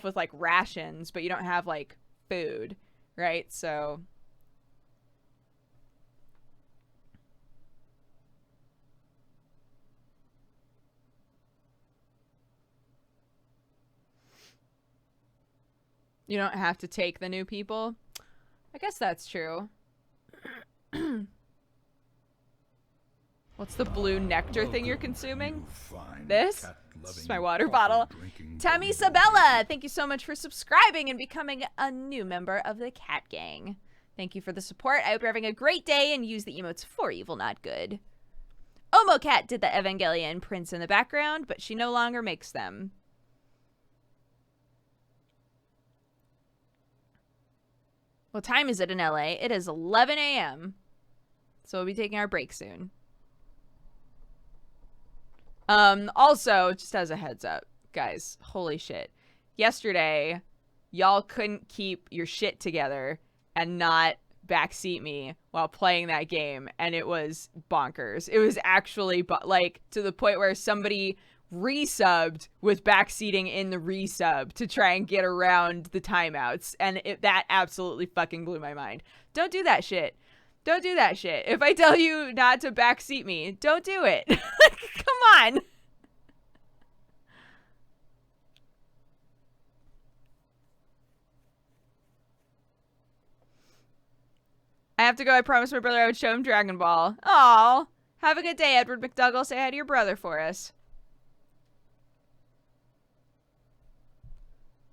with like rations, but you don't have like food, right? So you don't have to take the new people. I guess that's true. What's the blue nectar thing you're consuming? This is my water bottle. Tammy Sabella, thank you so much for subscribing and becoming a new member of the Cat Gang. Thank you for the support. I hope you're having a great day and use the emotes for evil, not good. Omocat did the Evangelion prints in the background, but she no longer makes them. What time is it in LA? It is 11 a.m. So we'll be taking our break soon. Also, just as a heads up, guys, holy shit. Yesterday, y'all couldn't keep your shit together and not backseat me while playing that game, and it was bonkers. It was actually like to the point where somebody resubbed with backseating in the resub to try and get around the timeouts, and that absolutely fucking blew my mind. Don't do that shit. Don't do that shit. If I tell you not to backseat me, don't do it. Come on. I have to go. I promised my brother I would show him Dragon Ball. Aw. Have a good day, Edward McDougall. Say hi to your brother for us.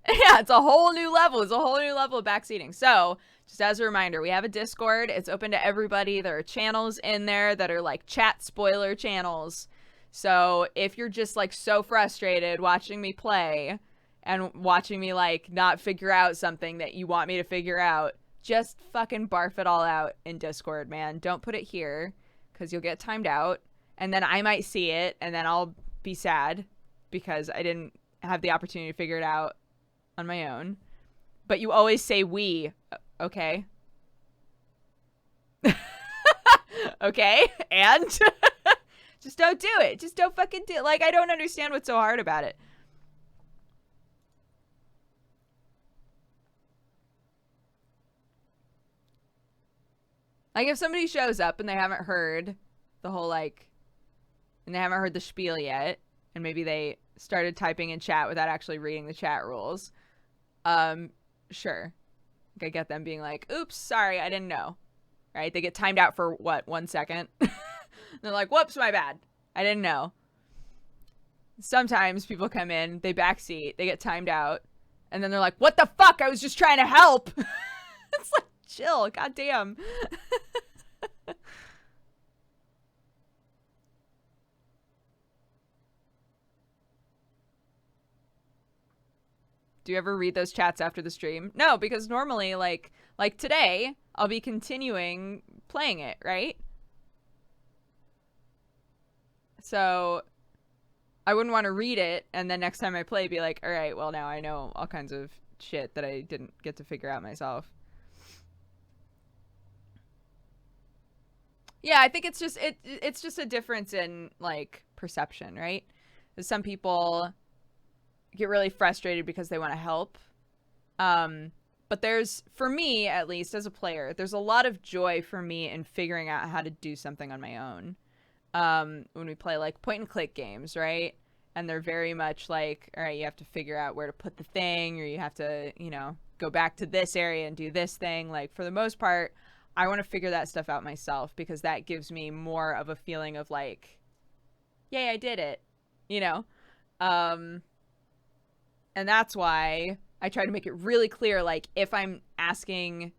Yeah, it's a whole new level. It's a whole new level of backseating. So, just as a reminder, we have a Discord. It's open to everybody. There are channels in there that are like chat spoiler channels. So, if you're just like so frustrated watching me play and watching me like not figure out something that you want me to figure out, just fucking barf it all out in Discord, man. Don't put it here because you'll get timed out. And then I might see it and then I'll be sad because I didn't have the opportunity to figure it out on my own. But you always say we, okay? Okay? And? Just don't do it. Just don't fucking do it. Like, I don't understand what's so hard about it. Like, if somebody shows up and they haven't heard the whole, like, and they haven't heard the spiel yet, and maybe they started typing in chat without actually reading the chat rules, sure. Like, I get them being like, oops, sorry, I didn't know. Right? They get timed out for, what, 1 second? They're like, whoops, my bad. I didn't know. Sometimes people come in, they backseat, they get timed out, and then they're like, what the fuck? I was just trying to help. It's like, chill, goddamn. Do you ever read those chats after the stream? No, because normally, like today, I'll be continuing playing it, right? So I wouldn't want to read it, and then next time I play, be like, all right, well, now I know all kinds of shit that I didn't get to figure out myself. Yeah, I think it's just it's just a difference in like perception, right? Some people get really frustrated because they want to help. But there's, for me at least as a player, there's a lot of joy for me in figuring out how to do something on my own. When we play like point and click games, right? And they're very much like, all right, you have to figure out where to put the thing, or you have to, you know, go back to this area and do this thing. Like, for the most part, I want to figure that stuff out myself because that gives me more of a feeling of like, yay, I did it, you know? And that's why I try to make it really clear, like, if I'm asking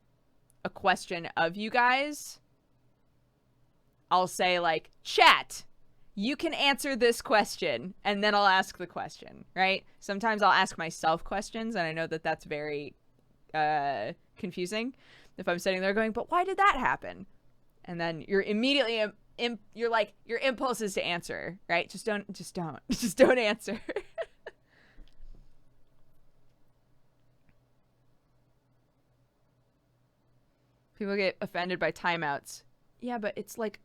a question of you guys, I'll say, like, chat, you can answer this question, and then I'll ask the question, right? Sometimes I'll ask myself questions, and I know that that's very confusing if I'm sitting there going, but why did that happen? And then you're immediately, you're like, your impulse is to answer, right? Just don't answer. People get offended by timeouts. Yeah, but it's like,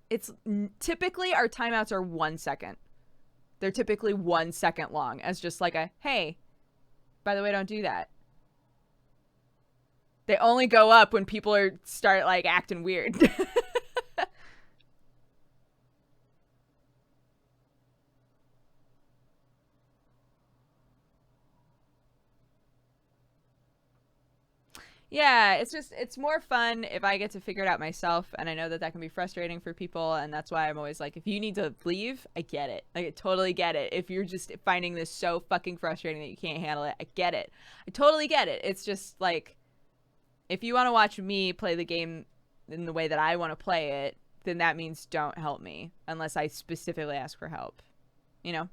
typically our timeouts are 1 second. They're typically 1 second long as just like a, hey, by the way, don't do that. They only go up when people start like acting weird. Yeah, it's more fun if I get to figure it out myself, and I know that that can be frustrating for people, and that's why I'm always like, if you need to leave, I get it. Like, I totally get it. If you're just finding this so fucking frustrating that you can't handle it, I get it. I totally get it. It's just like, if you want to watch me play the game in the way that I want to play it, then that means don't help me unless I specifically ask for help. You know?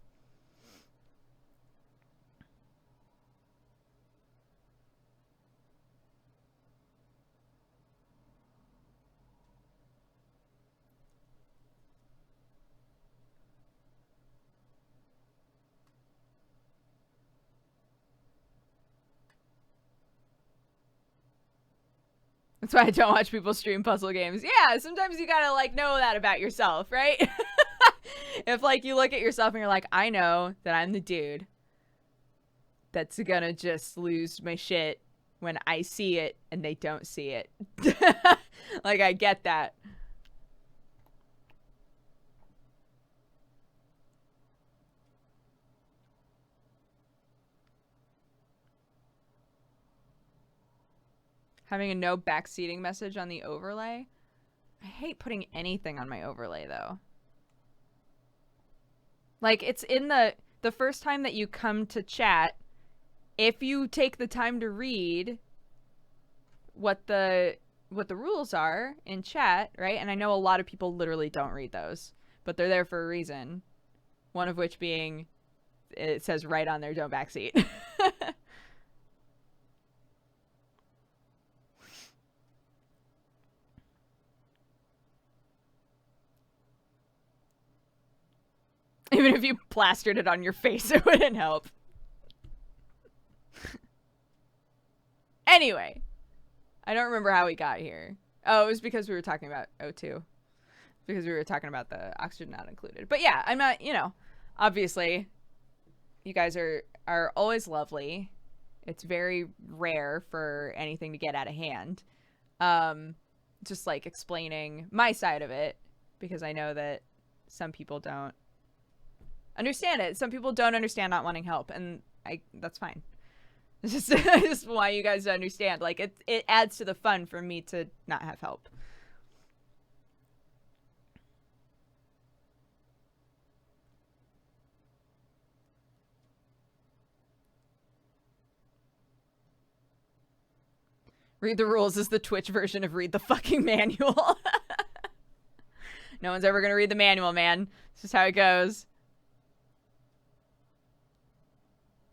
That's why I don't watch people stream puzzle games. Yeah, sometimes you gotta, like, know that about yourself, right? If, like, you look at yourself and you're like, I know that I'm the dude that's gonna just lose my shit when I see it and they don't see it. Like, I get that. Having a no backseating message on the overlay. I hate putting anything on my overlay, though. Like, it's in the first time that you come to chat, if you take the time to read what the rules are in chat, right? And I know a lot of people literally don't read those, but they're there for a reason. One of which being, it says right on there, don't backseat. Even if you plastered it on your face, it wouldn't help. Anyway, I don't remember how we got here. Oh, it was because we were talking about O2. Because we were talking about the oxygen not included. But yeah, I'm not, you know, obviously, you guys are always lovely. It's very rare for anything to get out of hand. Just like explaining my side of it, because I know that some people don't understand it. Some people don't understand not wanting help, and that's fine. It's just why you guys understand. Like, it adds to the fun for me to not have help. Read the rules is the Twitch version of read the fucking manual. No one's ever gonna read the manual, man. This is how it goes.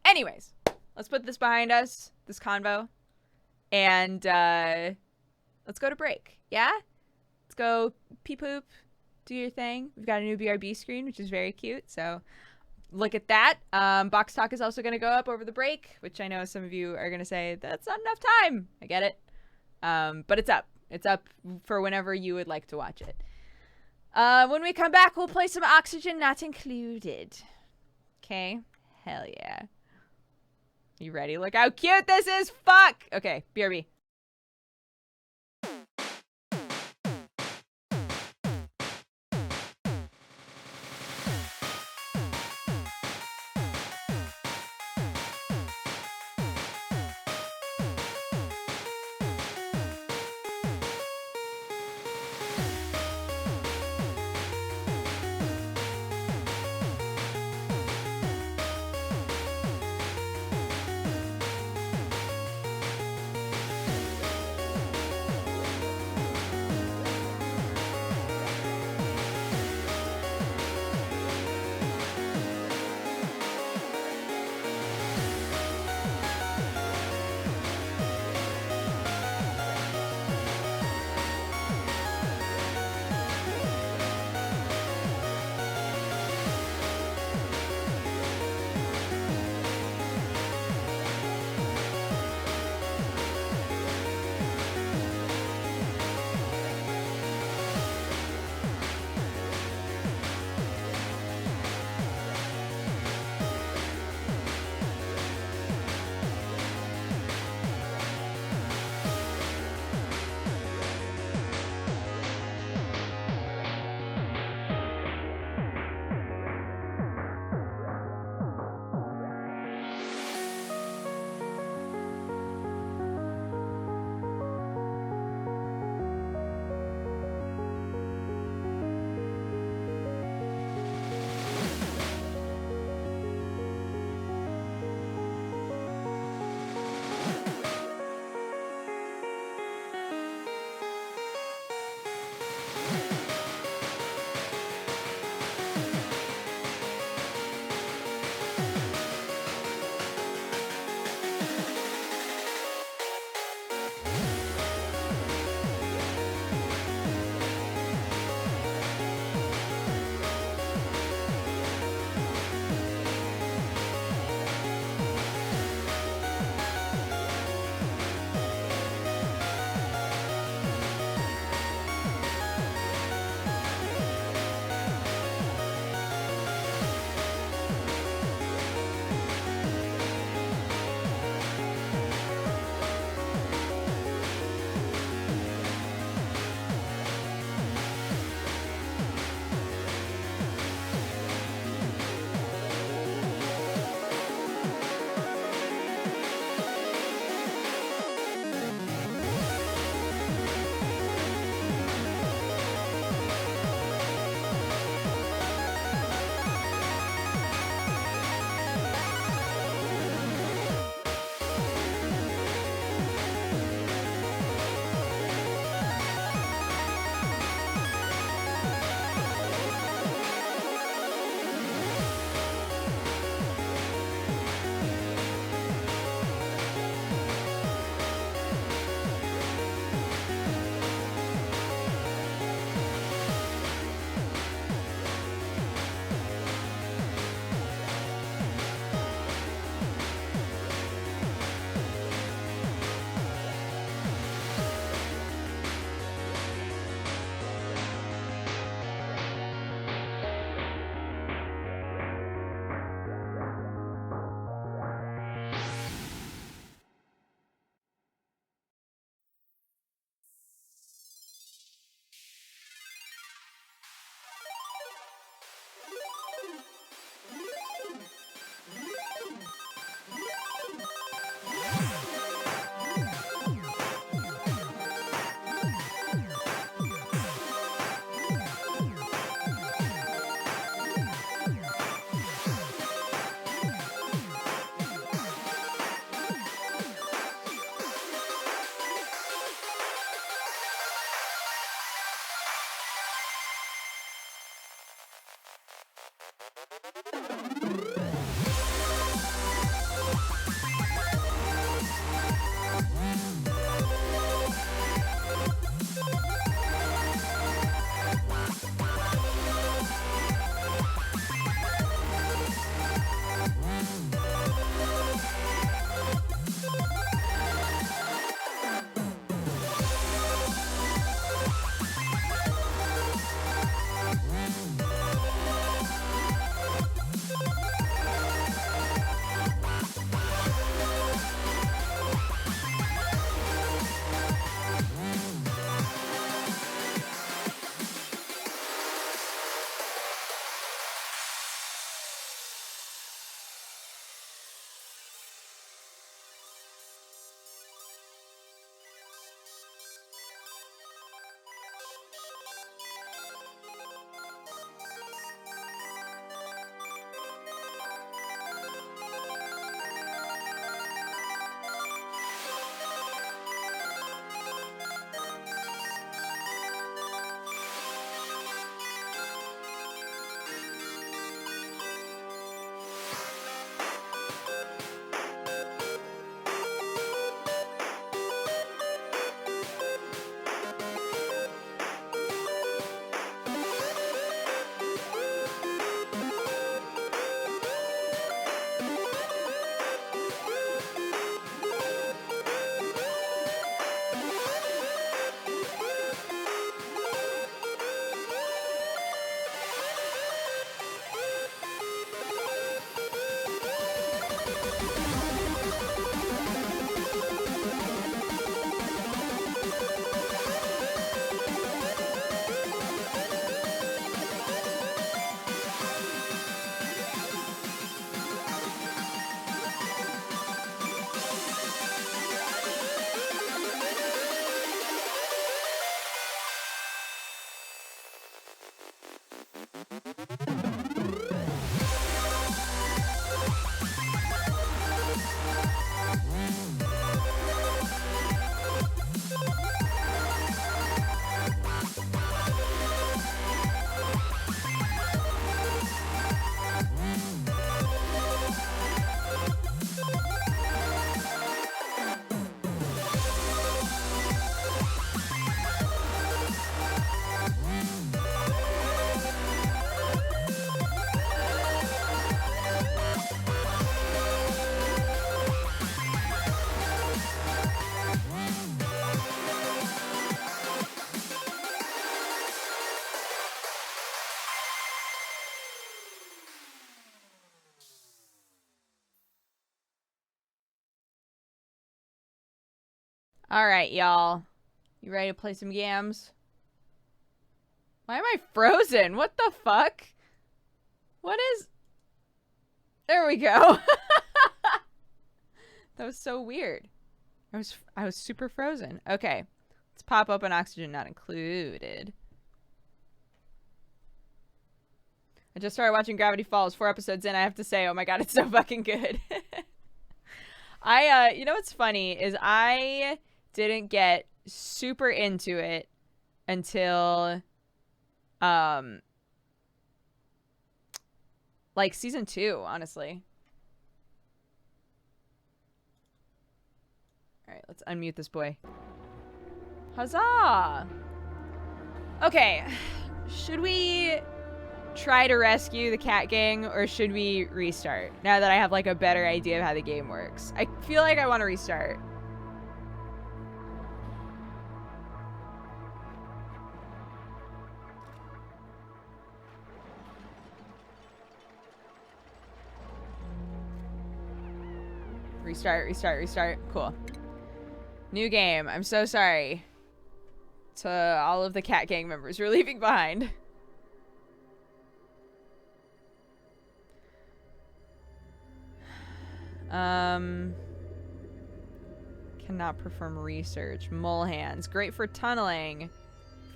Anyways, let's put this behind us, this convo, and let's go to break. Yeah? Let's go pee poop, do your thing. We've got a new BRB screen, which is very cute, so look at that. Box Talk is also going to go up over the break, which I know some of you are going to say, that's not enough time. I get it. But it's up. It's up for whenever you would like to watch it. When we come back, we'll play some Oxygen Not Included. Okay? Hell yeah. You ready? Look how cute this is! Fuck! Okay, BRB. All right, y'all. You ready to play some games? Why am I frozen? What the fuck? What is... There we go. That was so weird. I was super frozen. Okay. Let's pop open oxygen not included. I just started watching Gravity Falls 4 episodes in. I have to say, oh my god, it's so fucking good. You know what's funny is I didn't get super into it until, like season 2, honestly. All right, let's unmute this boy. Huzzah! Okay, should we try to rescue the cat gang or should we restart? Now that I have like a better idea of how the game works. I feel like I want to restart. Restart. Cool. New game. I'm so sorry to all of the cat gang members we're leaving behind. Cannot perform research. Mole hands. Great for tunneling.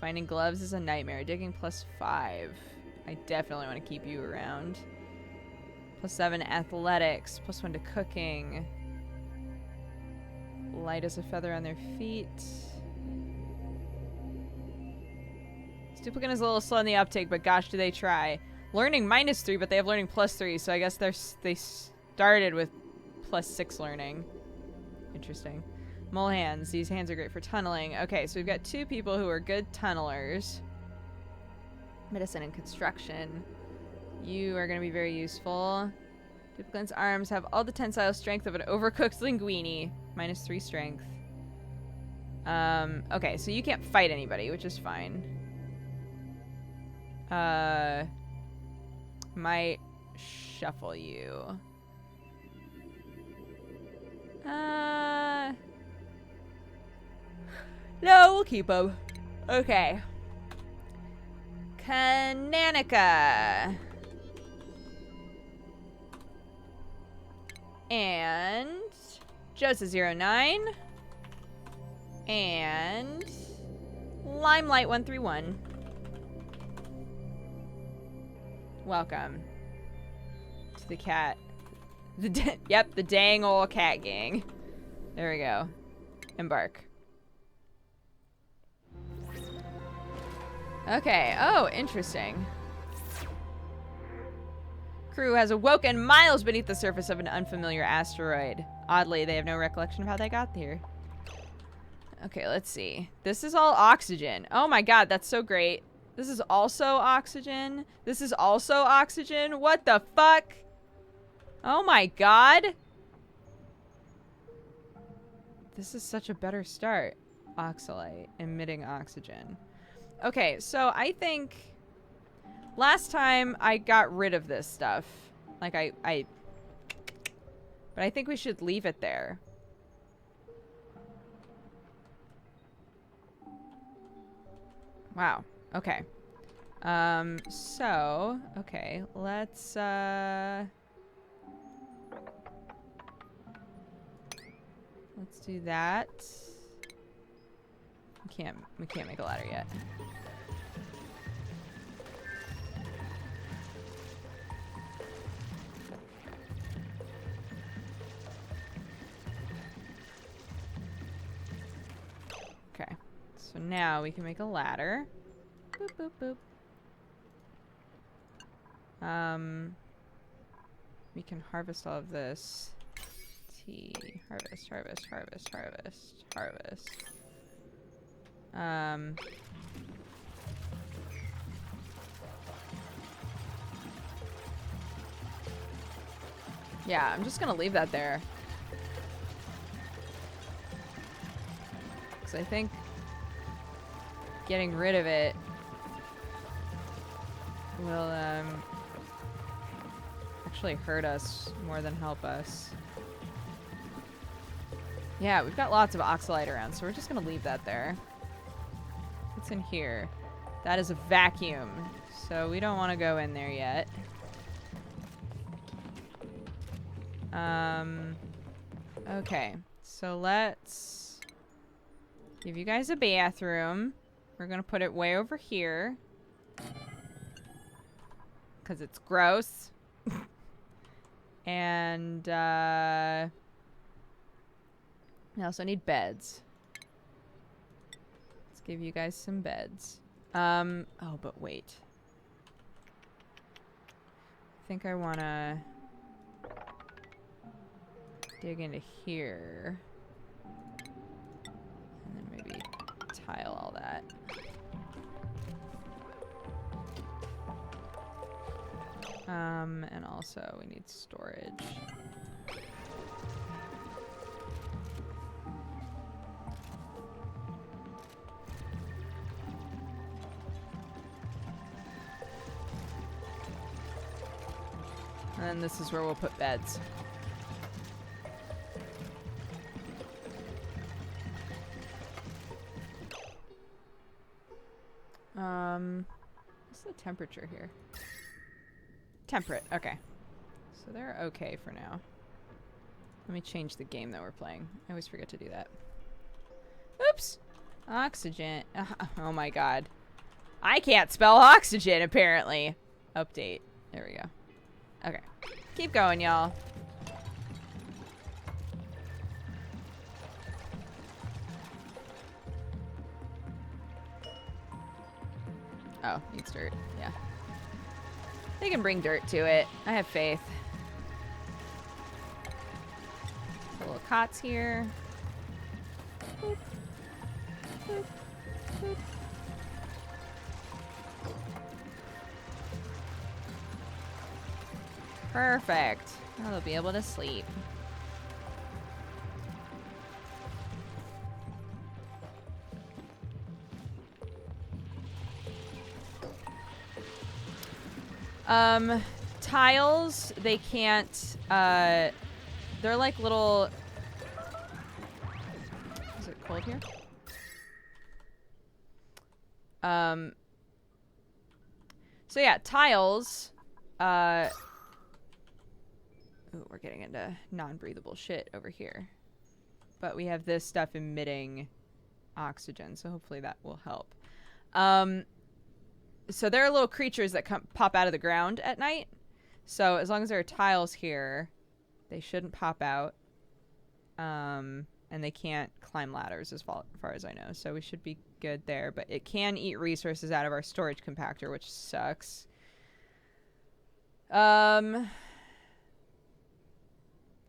Finding gloves is a nightmare. Digging +5. I definitely want to keep you around. +7 athletics. +1 to cooking. Light as a feather on their feet. Duplicant is a little slow in the uptake, but gosh, do they try. Learning -3, but they have learning +3, so I guess they started with +6 learning. Interesting. Mole hands. These hands are great for tunneling. Okay, so we've got 2 people who are good tunnelers. Medicine and construction. You are going to be very useful. Duplicant's arms have all the tensile strength of an overcooked linguine. -3 strength. Okay, so you can't fight anybody, which is fine. Might shuffle you. No, we'll keep him. Okay. Canonica. And Joseph09. And Limelight131. Welcome to the cat. Yep, the dang old cat gang. There we go. Embark. Okay. Oh, interesting. Crew has awoken miles beneath the surface of an unfamiliar asteroid. Oddly, they have no recollection of how they got here. Okay, let's see. This is all oxygen. Oh my god, that's so great. This is also oxygen. This is also oxygen. What the fuck? Oh my god. This is such a better start. Oxalite, emitting oxygen. Okay, so I think last time I got rid of this stuff. Like but I think we should leave it there. Wow. Okay. So, okay, let's do that. We can't make a ladder yet. Okay. So now we can make a ladder. Boop, boop, boop. We can harvest all of this. Tea. Harvest. Yeah, I'm just gonna leave that there. Because I think getting rid of it will actually hurt us more than help us. Yeah, we've got lots of oxalite around, so we're just gonna leave that there. What's in here? That is a vacuum, so we don't want to go in there yet. Okay, so let's give you guys a bathroom. We're gonna put it way over here. Because it's gross. And, we also need beds. Let's give you guys some beds. Oh, but wait. I think I want to dig into here. And then maybe tile all that. And also we need storage. And then this is where we'll put beds. What's the temperature here? Temperate, okay. So they're okay for now. Let me change the game that we're playing. I always forget to do that. Oops! Oxygen. Oh my god. I can't spell oxygen, apparently. Update. There we go. Okay. Keep going, y'all. Oh, needs dirt. Yeah. They can bring dirt to it. I have faith. Little cots here. Boop. Boop. Boop. Perfect. Now they'll be able to sleep. Tiles, they can't, they're like little... Is it cold here? So yeah, tiles, ooh, we're getting into non-breathable shit over here. But we have this stuff emitting oxygen, so hopefully that will help. So there are little creatures that pop out of the ground at night. So as long as there are tiles here, they shouldn't pop out. And they can't climb ladders as far as I know. So we should be good there. But it can eat resources out of our storage compactor, which sucks. And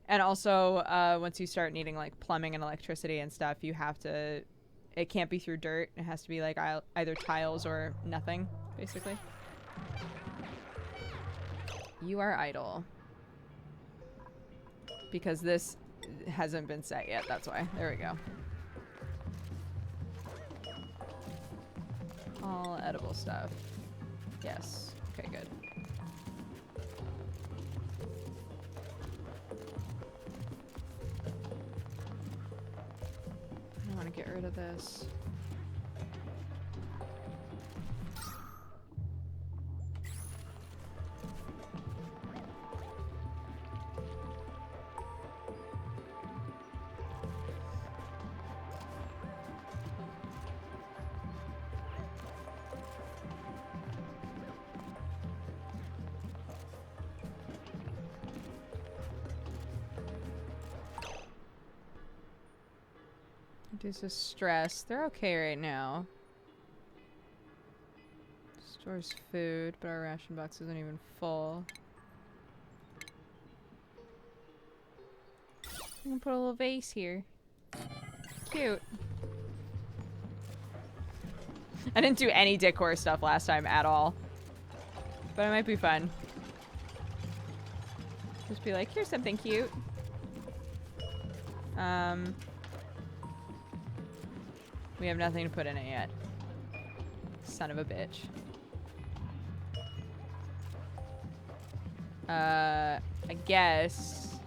also, once you start needing like plumbing and electricity and stuff, you have to... It can't be through dirt. It has to be like either tiles or nothing, basically. You are idle. Because this hasn't been set yet, that's why. There we go. All edible stuff. Yes. Okay, good. I want to get rid of this. Reduces stress. They're okay right now. Stores food, but our ration box isn't even full. I'm gonna put a little vase here. Cute. I didn't do any decor stuff last time at all. But it might be fun. Just be like, here's something cute. We have nothing to put in it yet. Son of a bitch. I guess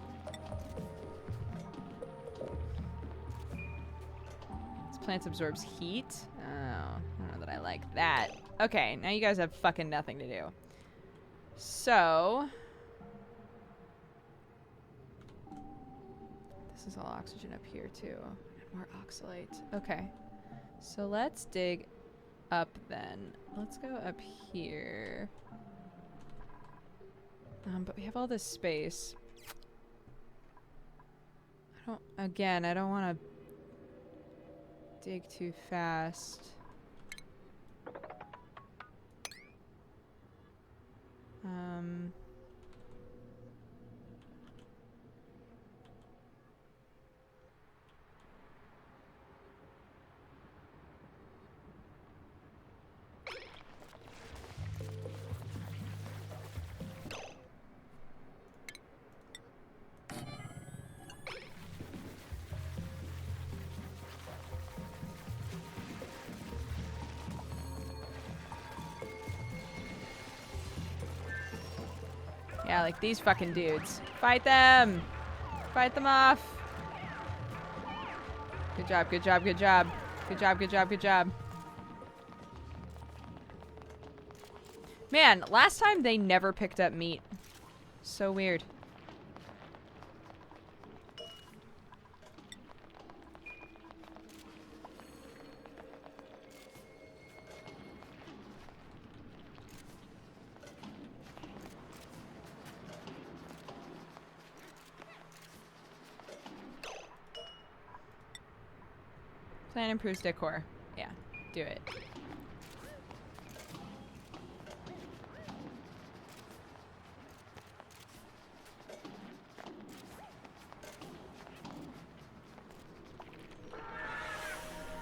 Plants absorbs heat. Oh, I don't know that I like that. Okay, now you guys have fucking nothing to do. So... this is all oxygen up here, too. And more oxalate. Okay. So let's dig up, then. Let's go up here. But we have all this space. I don't want to dig too fast. Yeah, like these fucking dudes. Fight them! Fight them off! Good job, good job, good job. Good job, good job, good job. Man, last time they never picked up meat. So weird. Plan improves decor. Yeah, do it.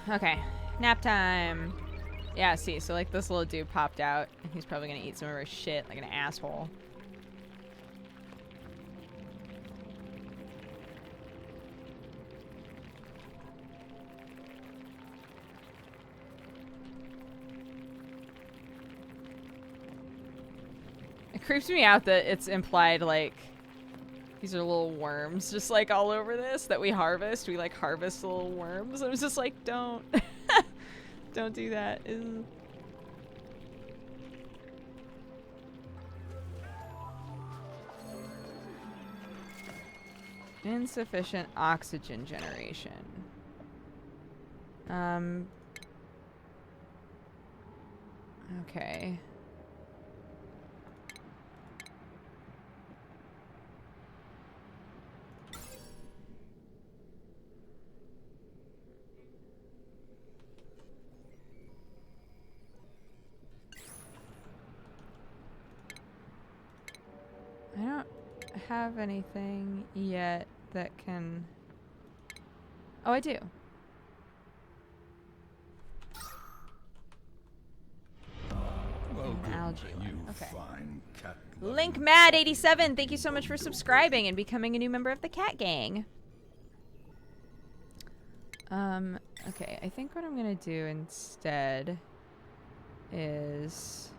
Okay, nap time. Yeah, see, so like this little dude popped out. He's probably gonna eat some of our shit like an asshole. It creeps me out that it's implied like these are little worms just like all over this that we harvest. We like harvest little worms. I was just like, don't. Don't do that. Ew. Insufficient oxygen generation. Okay. I don't have anything yet that can... Oh, I do. An algae one. Okay. Link Mad 87, thank you so much for subscribing and becoming a new member of the Cat Gang. Okay, I think what I'm gonna do instead is...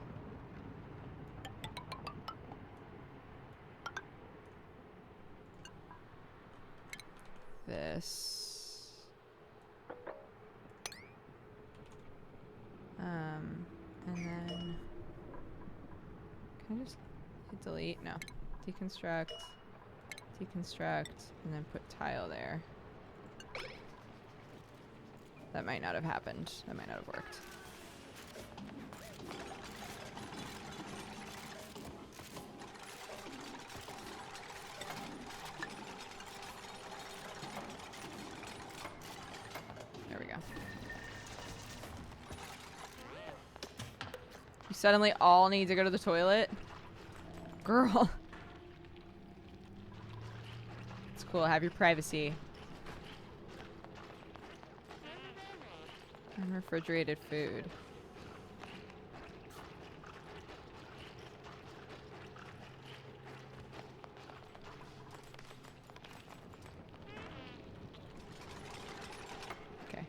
this. And then can I just hit delete? No. Deconstruct, deconstruct, and then put tile there. That might not have happened. That might not have worked. There we go. You suddenly all need to go to the toilet? Girl. It's cool. Have your privacy. Unrefrigerated food. Okay.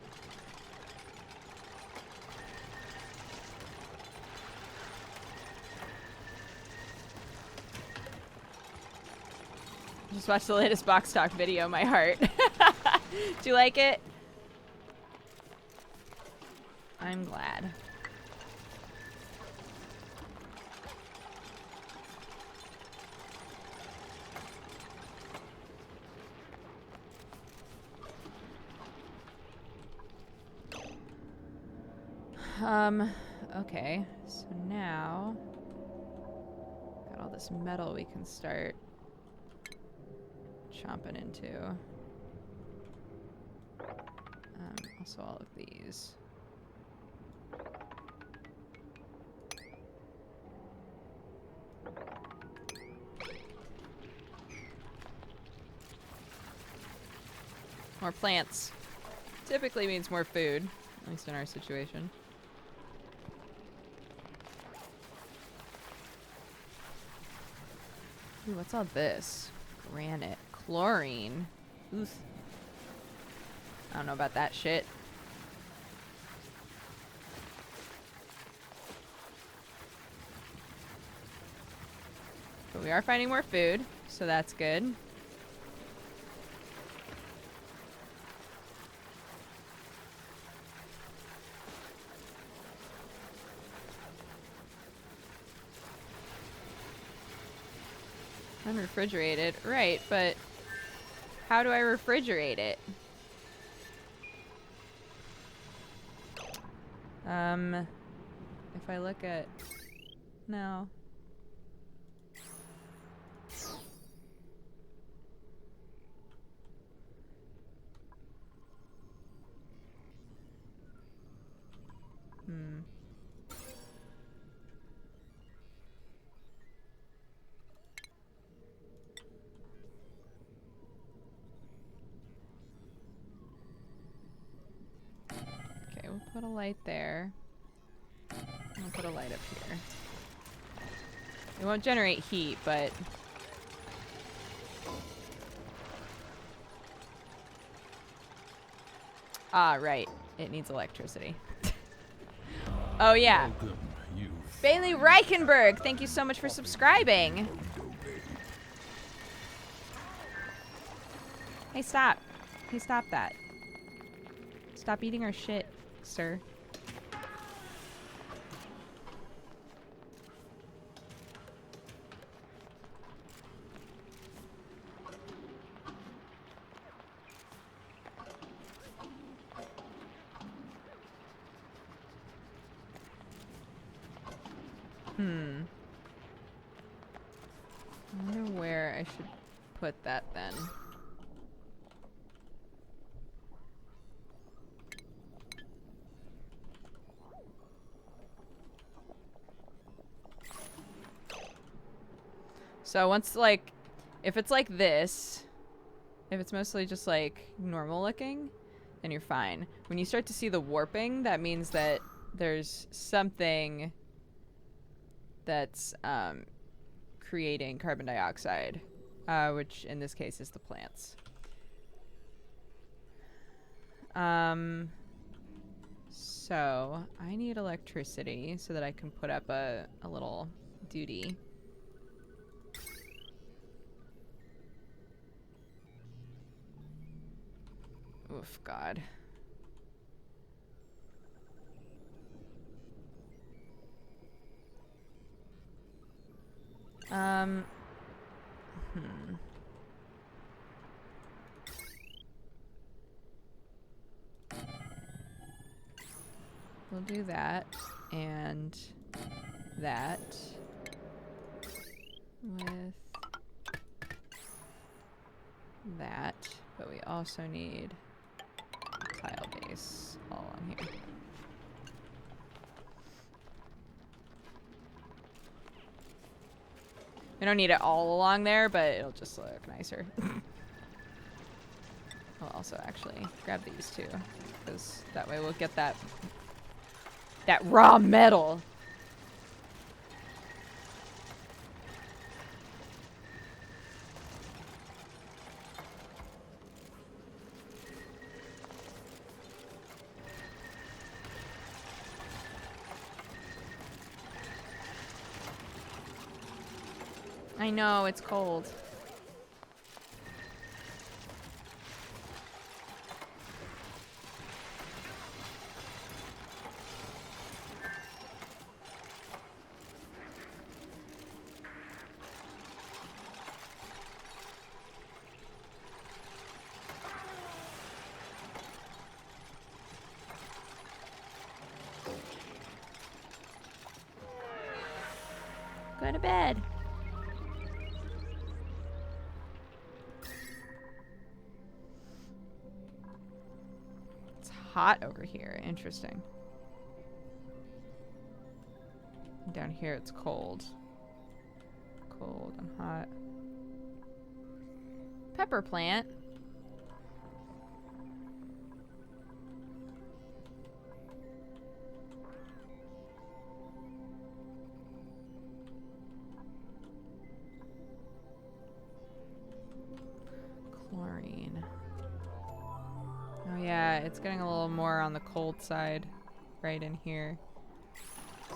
Just watched the latest box talk video, my heart. Do you like it? I'm glad. Okay. So now got all this metal we can start chomping into. Also all of these. More plants. Typically means more food, at least in our situation. Ooh, what's all this? Granite. Chlorine. Oof. I don't know about that shit. But we are finding more food, so that's good. Unrefrigerated. Right, but how do I refrigerate it? If I look at... No. Okay, we'll put a light there. We'll put a light up here. It won't generate heat, but... Ah, right. It needs electricity. Oh, yeah. Welcome, you Bailey Reichenberg, thank you so much for subscribing. Hey, stop. Hey, stop that. Stop eating our shit, sir. I wonder where I should put that then. So once, like, if it's like this, if it's mostly just like normal looking, then you're fine. When you start to see the warping, that means that there's something that's creating carbon dioxide, which in this case is the plants. So I need electricity so that I can put up a little duty. Oof, God. We'll do that and that with that, but we also need tile base all on here. We don't need it all along there, but it'll just look nicer. I'll also actually grab these too, because that way we'll get that raw metal. I know, it's cold. bed. It's hot over here. Interesting. Down here it's cold. Cold and hot. Pepper plant. Chlorine. Oh yeah, it's getting a little more on the cold side right in here.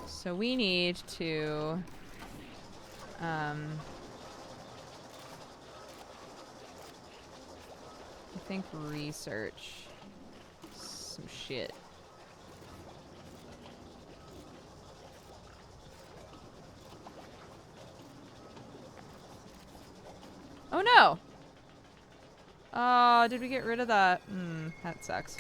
So we need to I think research some shit. Oh no! Oh, did we get rid of that? That sucks.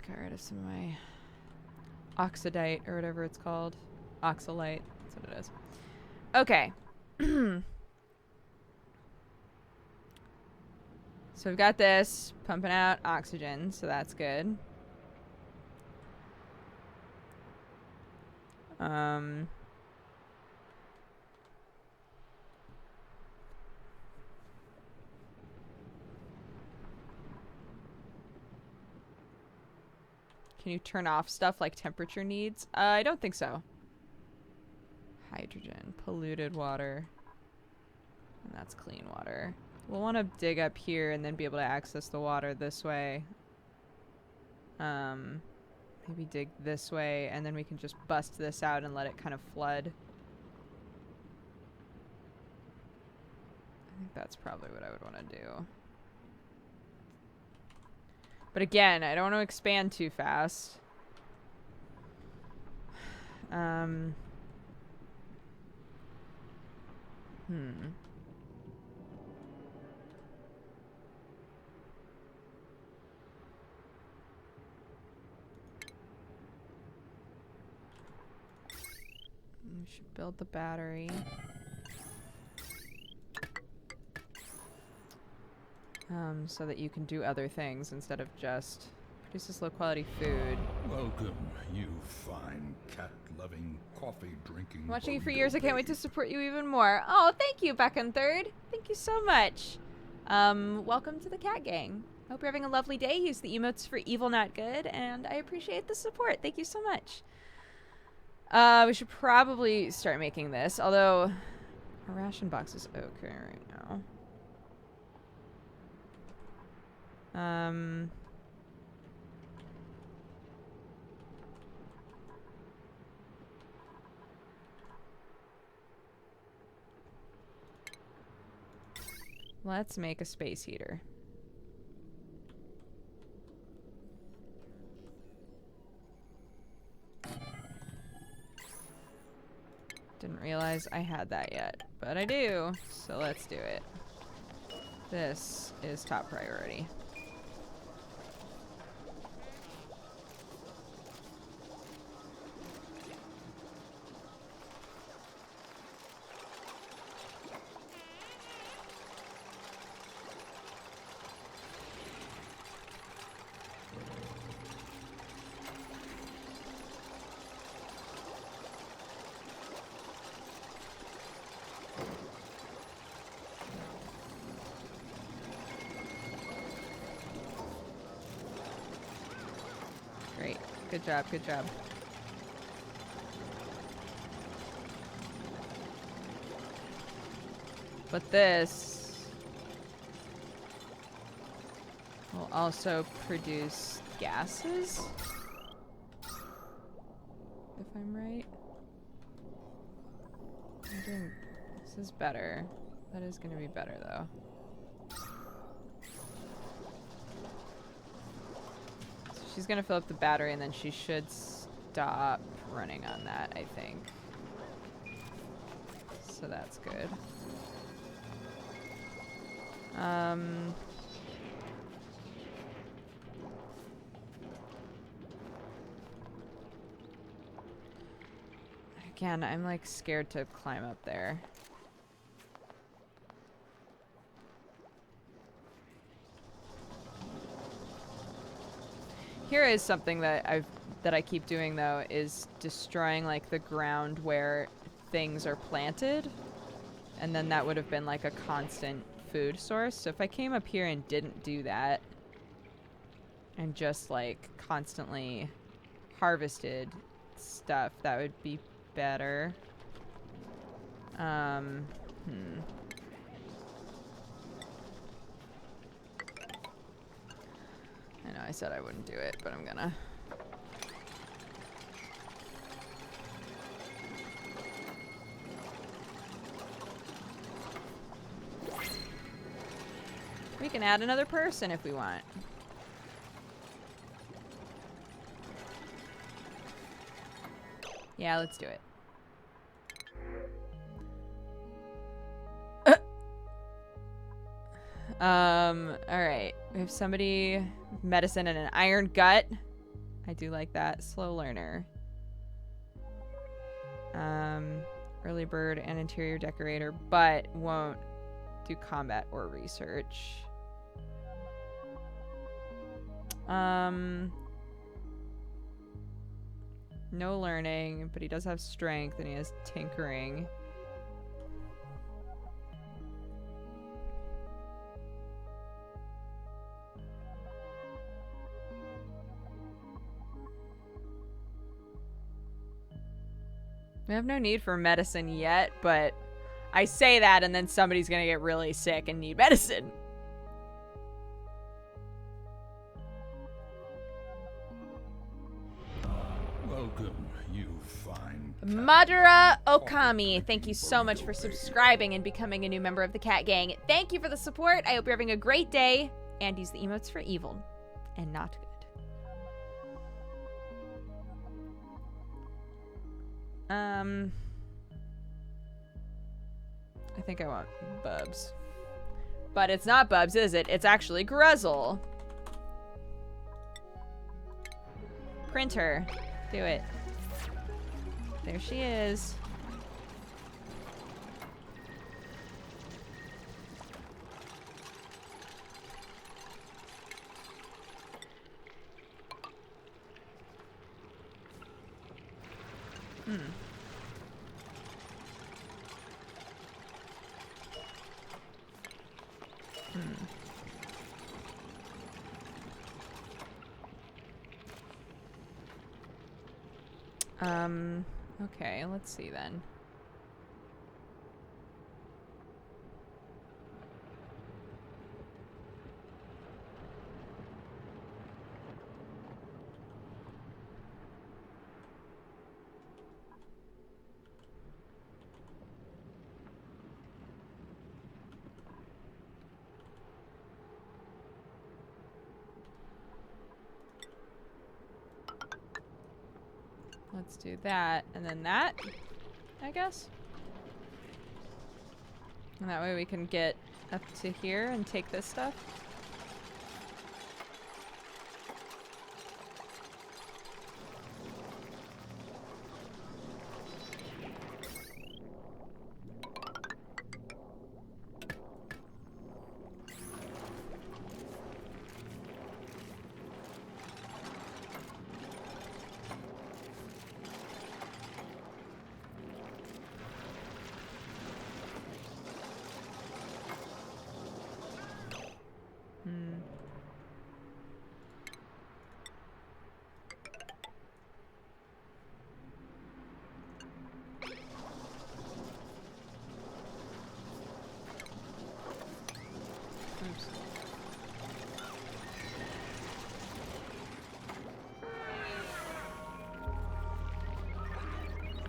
Got rid of some of my oxidite or whatever it's called. Oxalite. That's what it is. Okay. So we've got this pumping out oxygen, so that's good. Can you turn off stuff like temperature needs? I don't think so. Hydrogen, polluted water. And that's clean water. We'll want to dig up here and then be able to access the water this way. Maybe dig this way and then we can just bust this out and let it kind of flood. I think that's probably what I would want to do. But again, I don't want to expand too fast. We should build the battery. So that you can do other things instead of just produces low quality food. Welcome, you fine cat-loving, coffee-drinking. Watching you for years, I can't wait to support you even more. Oh, thank you, Back on Third. Thank you so much. Welcome to the cat gang. Hope you're having a lovely day. Use the emotes for evil, not good, and I appreciate the support. Thank you so much. We should probably start making this, although our ration box is okay right now. Let's make a space heater. Didn't realize I had that yet, but I do, so let's do it. This is top priority. Great. Good job, good job. But this will also produce gases, if I'm right. This is better. That is going to be better, though. So she's going to fill up the battery, and then she should stop running on that, I think. So that's good. Again, I'm like scared to climb up there. Here is something that I keep doing though, is destroying like the ground where things are planted, and then that would have been like a constant food source. So if I came up here and didn't do that and just like constantly harvested stuff, that would be better. I know I said I wouldn't do it, but I'm gonna. We can add another person if we want. Yeah, let's do it. Alright. We have somebody, medicine and an iron gut. I do like that. Slow learner. Early bird and interior decorator, but won't do combat or research. No learning, but he does have strength and he has tinkering. We have no need for medicine yet, but I say that and then somebody's gonna get really sick and need medicine. Welcome, you fine cat. Madara Okami, thank you so much for subscribing and becoming a new member of the Cat Gang. Thank you for the support. I hope you're having a great day. And use the emotes for evil and not good. I think I want Bubs. But it's not Bubs, is it? It's actually Gruzzle. Printer. Do it. There she is. Okay, let's see then. Let's do that, and then that, I guess. And that way we can get up to here and take this stuff.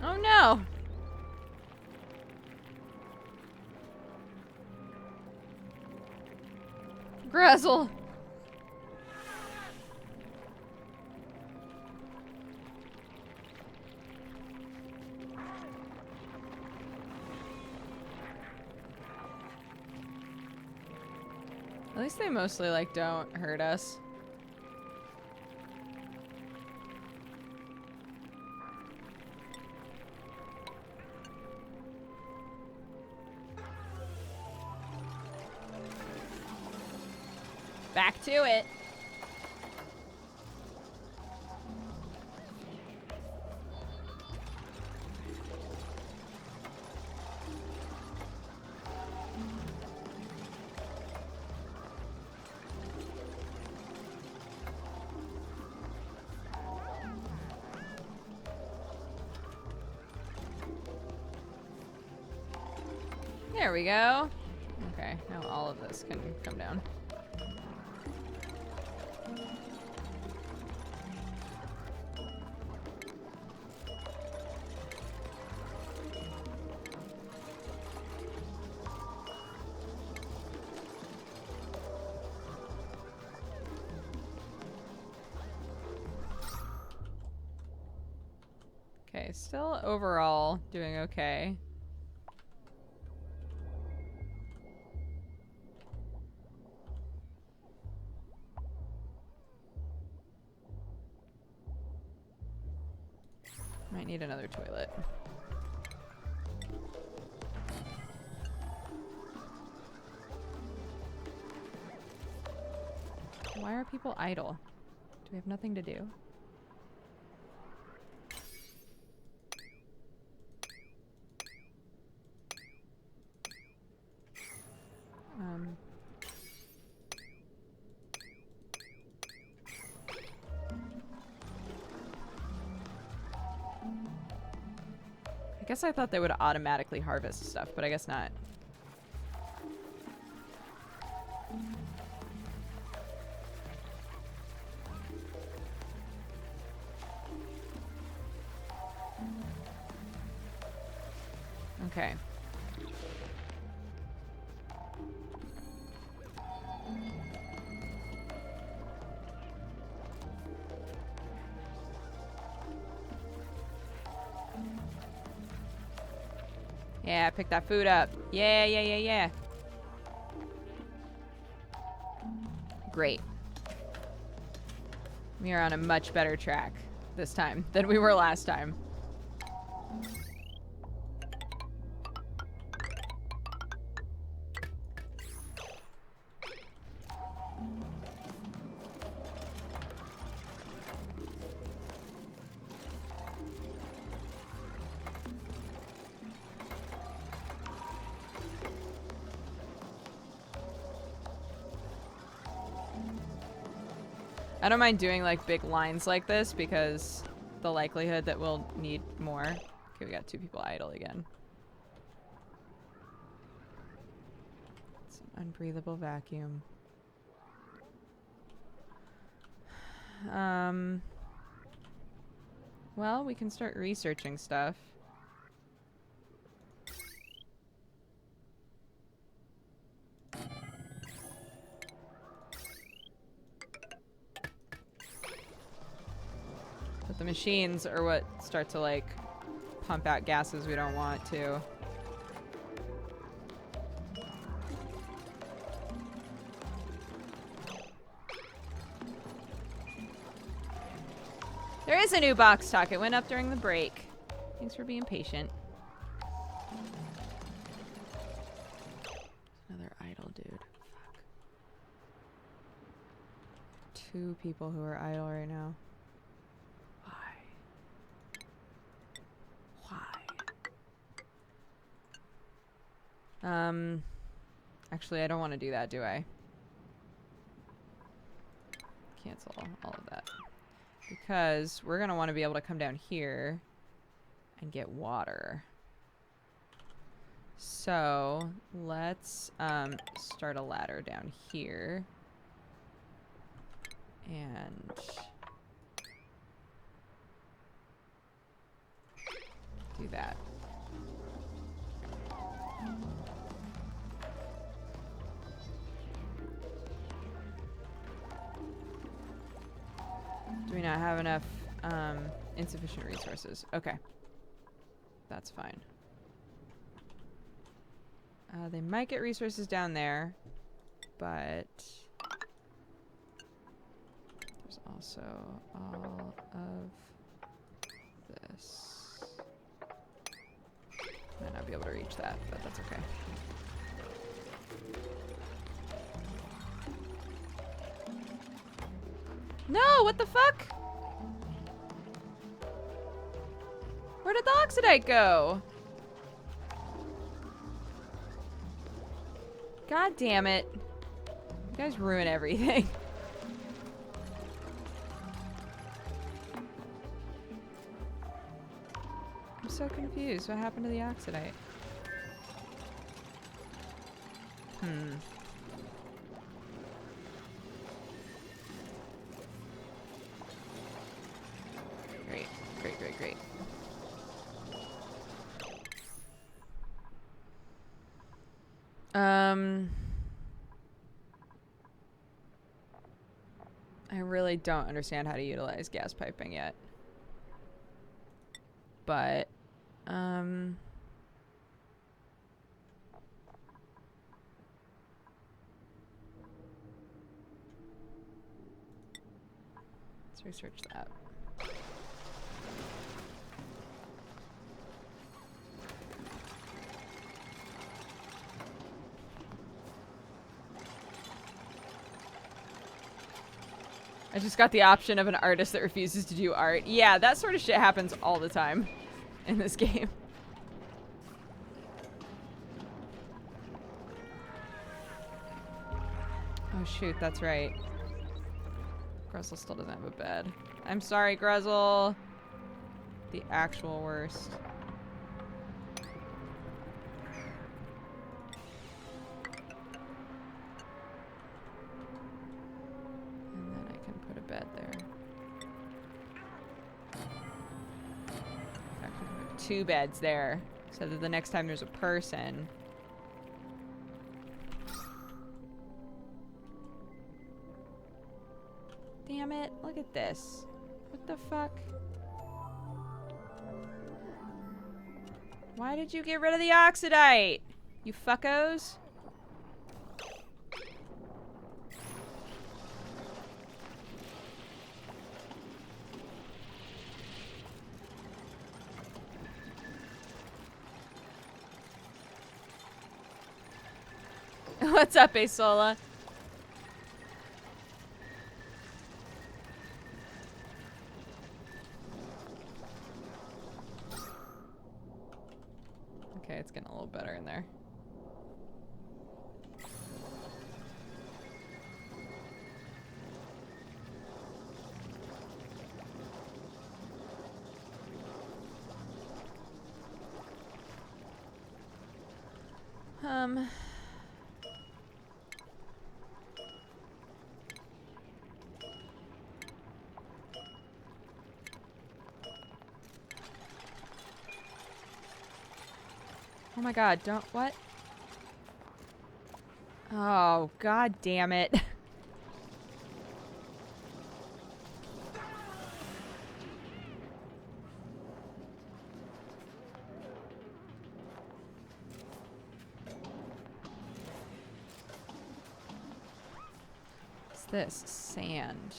Oh no! Gruzzle! At least they mostly, like, don't hurt us. Back to it. There we go. Okay, now all of this can come down. Okay, still overall doing okay. Might need another toilet. Why are people idle? Do we have nothing to do? I guess I thought they would automatically harvest stuff, but I guess not. Okay. Yeah, pick that food up. Yeah, yeah, yeah, yeah. Great. We are on a much better track this time than we were last time. I don't mind doing like big lines like this because the likelihood that we'll need more. Okay, we got 2 people idle again. It's an unbreathable vacuum. Well, we can start researching stuff. But the machines are what start to like pump out gases we don't want to. There is a new box talk. It went up during the break. Thanks for being patient. Another idle dude. Fuck. 2 people who are idle right now. Actually, I don't want to do that, do I? Cancel all of that. Because we're going to want to be able to come down here and get water. So, let's start a ladder down here. And do that. Do we not have enough insufficient resources? Okay. That's fine. They might get resources down there, but there's also all of this. Might not be able to reach that, but that's okay. No, what the fuck? Where did the oxidite go? God damn it. You guys ruin everything. I'm so confused. What happened to the oxidite? Great, great, great, great. I really don't understand how to utilize gas piping yet. But, let's research that. I just got the option of an artist that refuses to do art. Yeah, that sort of shit happens all the time in this game. Oh shoot, that's right. Gruzzle still doesn't have a bed. I'm sorry, Gruzzle. The actual worst. Bed there. I can put 2 beds there so that the next time there's a person. Damn it, look at this. What the fuck? Why did you get rid of the oxidite? You fuckos? What's up, Asola? Okay, it's getting a little better in there. Oh my god, don't, what? Oh, god damn it. What's this? Sand.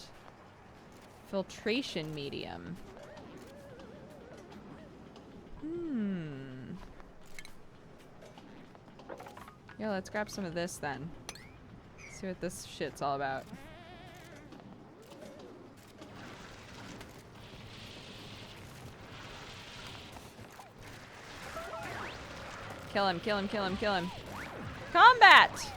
Filtration medium. Yeah, let's grab some of this then. See what this shit's all about. Kill him, kill him, kill him, kill him. Combat!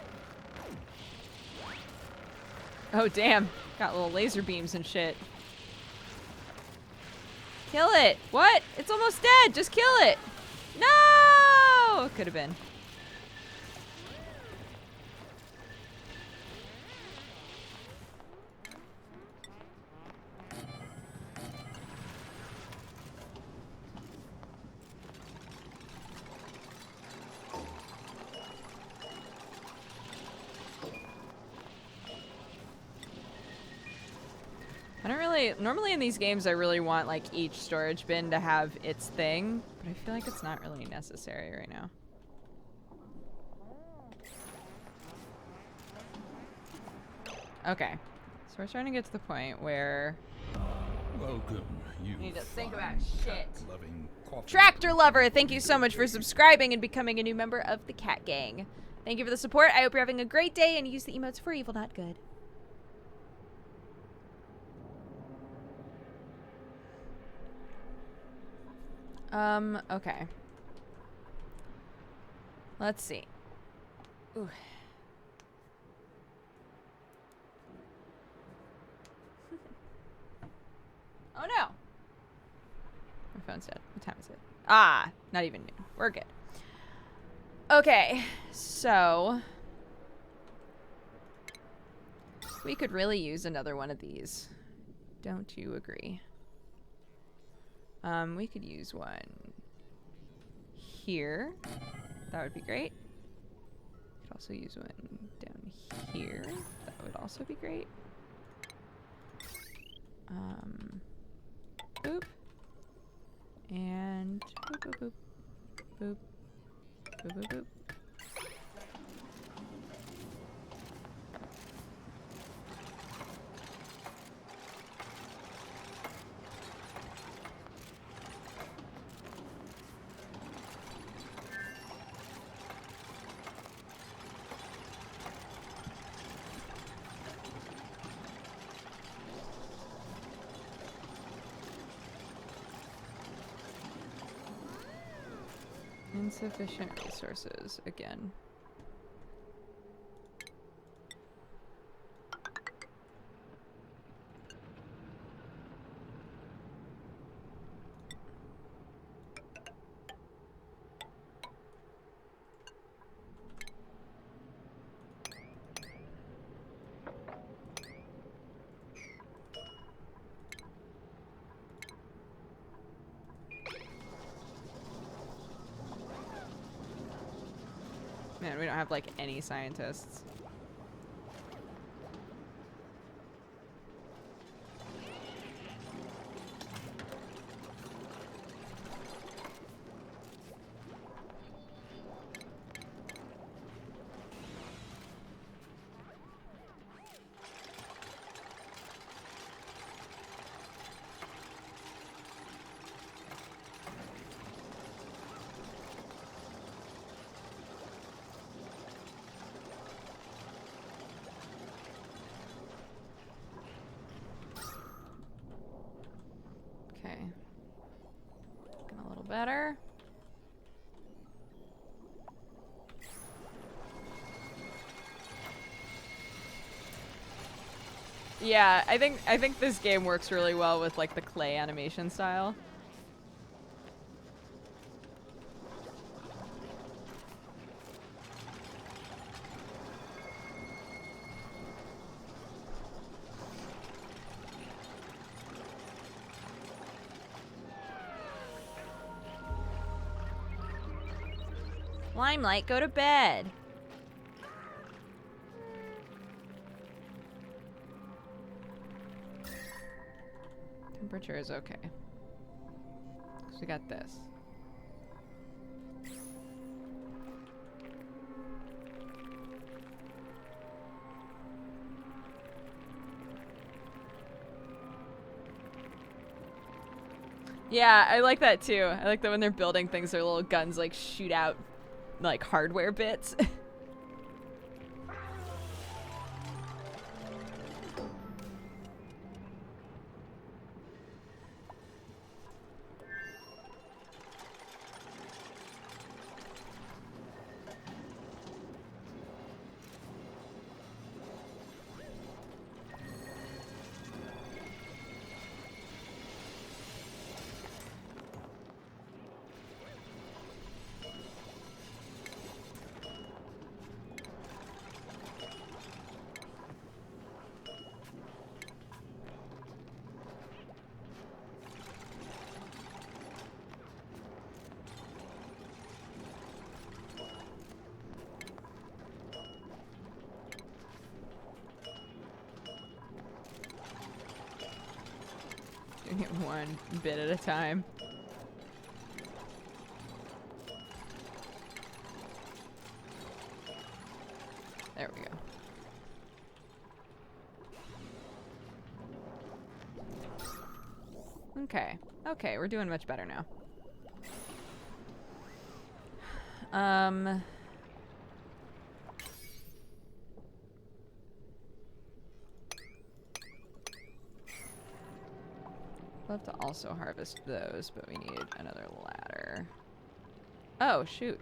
Oh, damn. Got little laser beams and shit. Kill it! What? It's almost dead! Just kill it! No! Could have been. Normally in these games I really want like each storage bin to have its thing, but I feel like it's not really necessary right now. Okay. So we're trying to get to the point where Welcome, you need to think fine about shit. cat-loving coffee Tractor drinking Lover, thank you so much for subscribing and becoming a new member of the Cat Gang. Thank you for the support. I hope you're having a great day and use the emotes for evil, not good. Okay. Let's see. Ooh. Oh no! My phone's dead. What time is it? Ah, not even noon. We're good. Okay, so we could really use another one of these. Don't you agree? We could use one here. That would be great. Could also use one down here. That would also be great. Boop. And boop, boop, boop. Boop. Boop, boop, boop. Insufficient resources again. Man, we don't have like any scientists. Okay. Looking a little better. Yeah, I think this game works really well with like the clay animation style. Limelight, go to bed. Temperature is okay. 'Cause we got this. Yeah, I like that too. I like that when they're building things, their little guns like shoot out like hardware bits. Doing it one bit at a time. There we go. Okay. Okay, we're doing much better now. Love to also harvest those, but we need another ladder. Oh, shoot.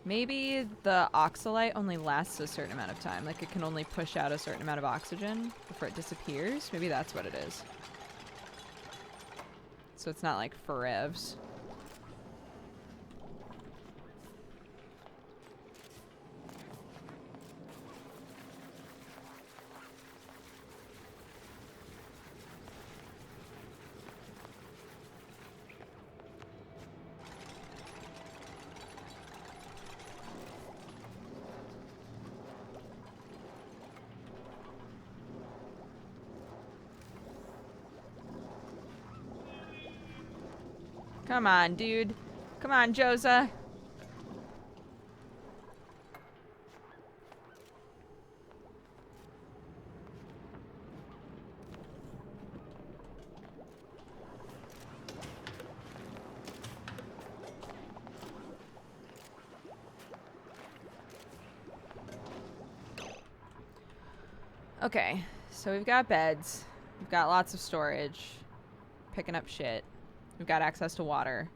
Maybe the oxalite only lasts a certain amount of time. Like, it can only push out a certain amount of oxygen before it disappears. Maybe that's what it is. So it's not like forevs. Come on, dude. Come on, Josa. Okay, so we've got beds. We've got lots of storage. Picking up shit. We've got access to water.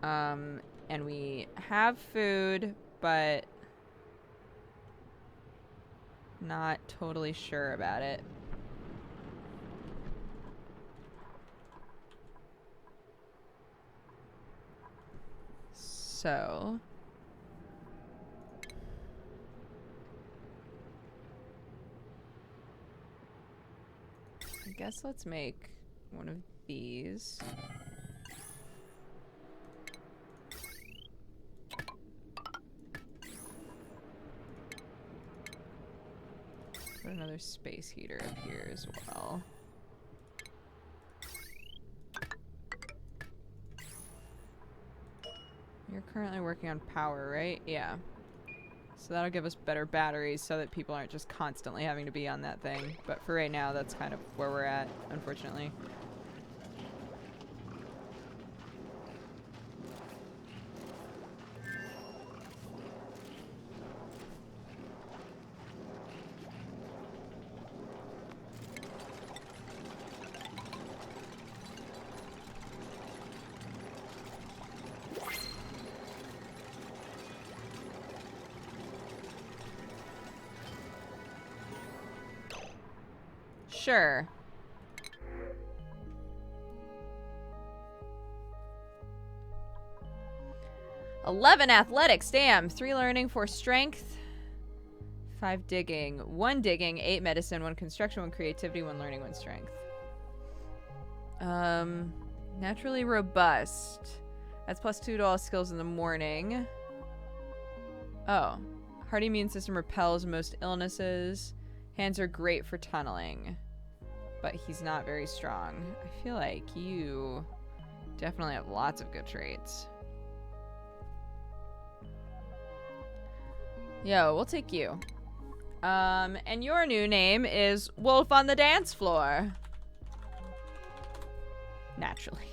And we have food, but not totally sure about it. So I guess let's make one of these. Put another space heater up here as well. You're currently working on power, right? Yeah. So that'll give us better batteries so that people aren't just constantly having to be on that thing. But for right now, that's kind of where we're at, unfortunately. Sure. "11 athletics, damn. 3 learning, 4 strength, 5 digging, 1 digging, 8 medicine, 1 construction, 1 creativity, 1 learning, 1 strength. Naturally robust. That's +2 to all skills in the morning. Oh. Hearty immune system repels most illnesses. Hands are great for tunneling. But he's not very strong. I feel like you definitely have lots of good traits. Yo, we'll take you. And your new name is Wolf on the Dance Floor. Naturally.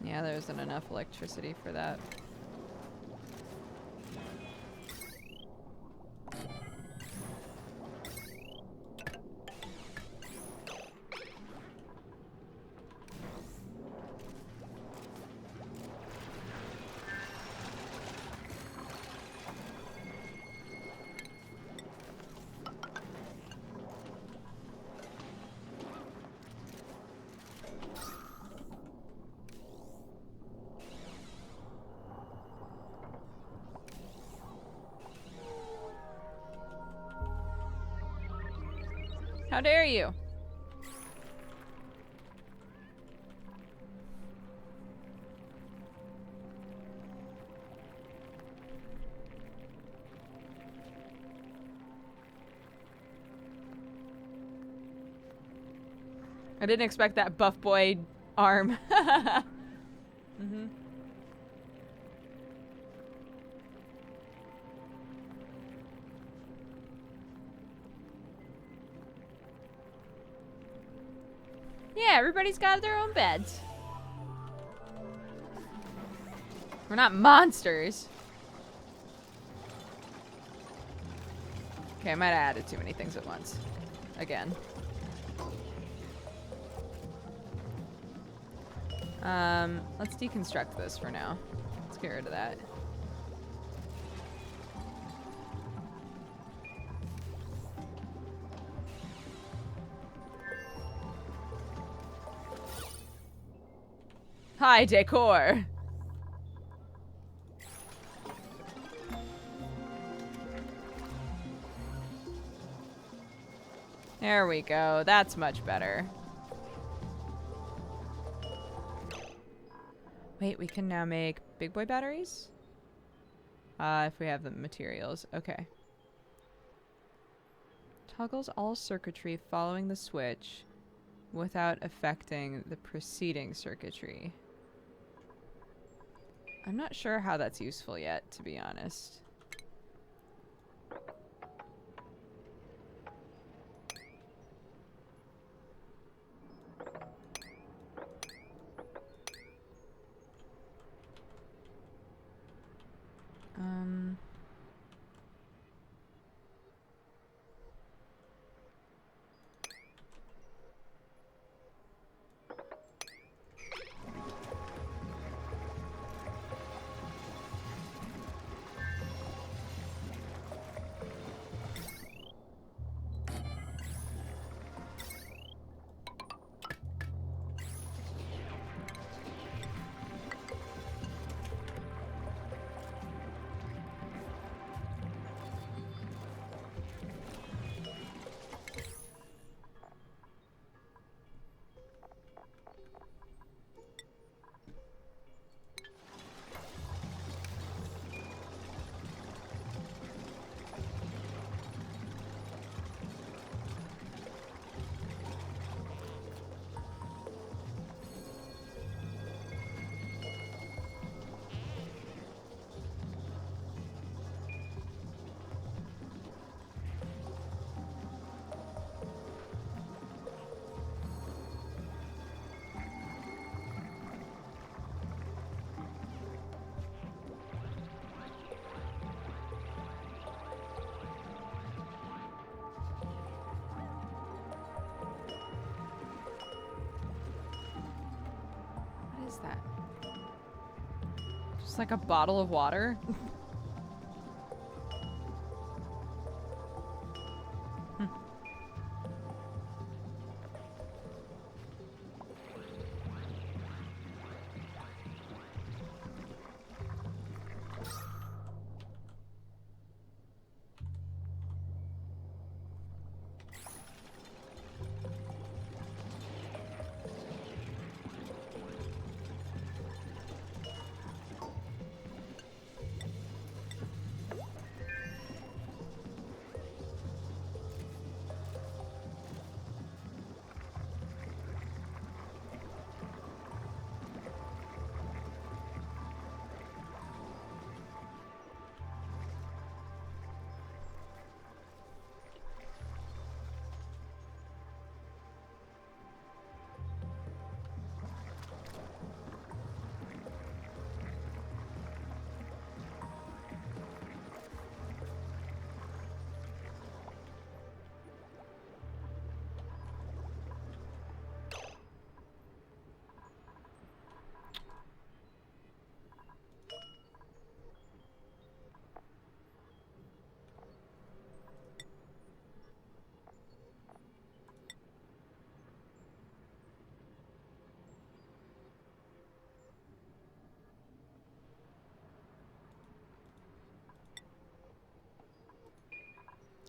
Yeah, there isn't enough electricity for that. How dare you? I didn't expect that buff boy arm. Mm-hmm. Yeah, everybody's got their own beds. We're not monsters. Okay, I might have added too many things at once. Again. Let's deconstruct this for now. Let's get rid of that. Hi, Decor. There we go. That's much better. Wait, we can now make big boy batteries? If we have the materials. Okay. Toggles all circuitry following the switch without affecting the preceding circuitry. I'm not sure how that's useful yet, to be honest. What is that? Just like a bottle of water?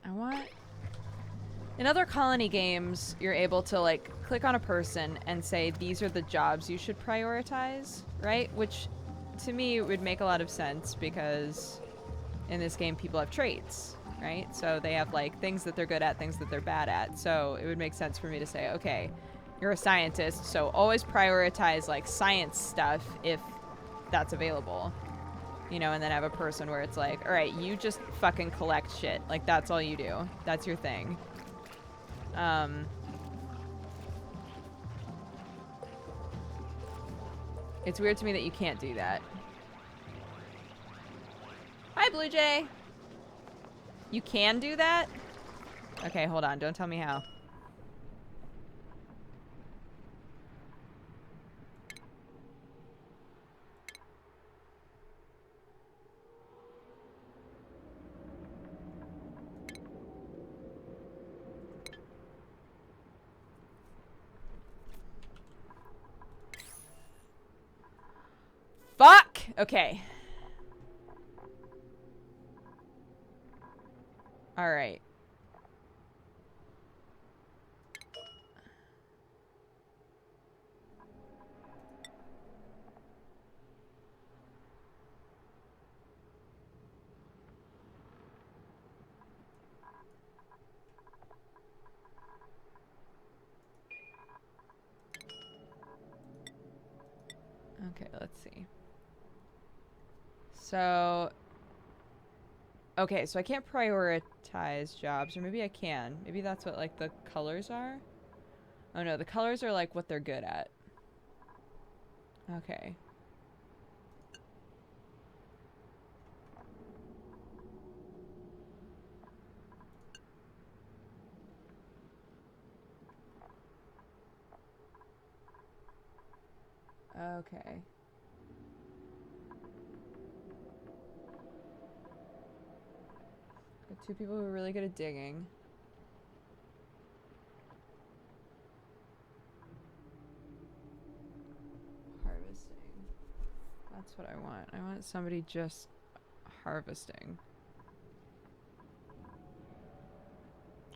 I want In other colony games, you're able to like click on a person and say these are the jobs you should prioritize, right? Which to me would make a lot of sense because in this game people have traits, right? So they have like things that they're good at, things that they're bad at. So it would make sense for me to say, okay, you're a scientist, so always prioritize like science stuff if that's available. You know, and then have a person where it's like, all right, you just fucking collect shit. Like that's all you do. That's your thing. It's weird to me that you can't do that. Hi, Blue Jay. You can do that? Okay, hold on. Don't tell me how. Fuck! Okay. Alright. Okay, let's see. So... Okay, so I can't prioritize jobs, or maybe I can. Maybe that's what, like, the colors are? Oh no, the colors are, like, what they're good at. Okay. Okay. Got two people who are really good at digging. Harvesting. That's what I want. I want somebody just harvesting.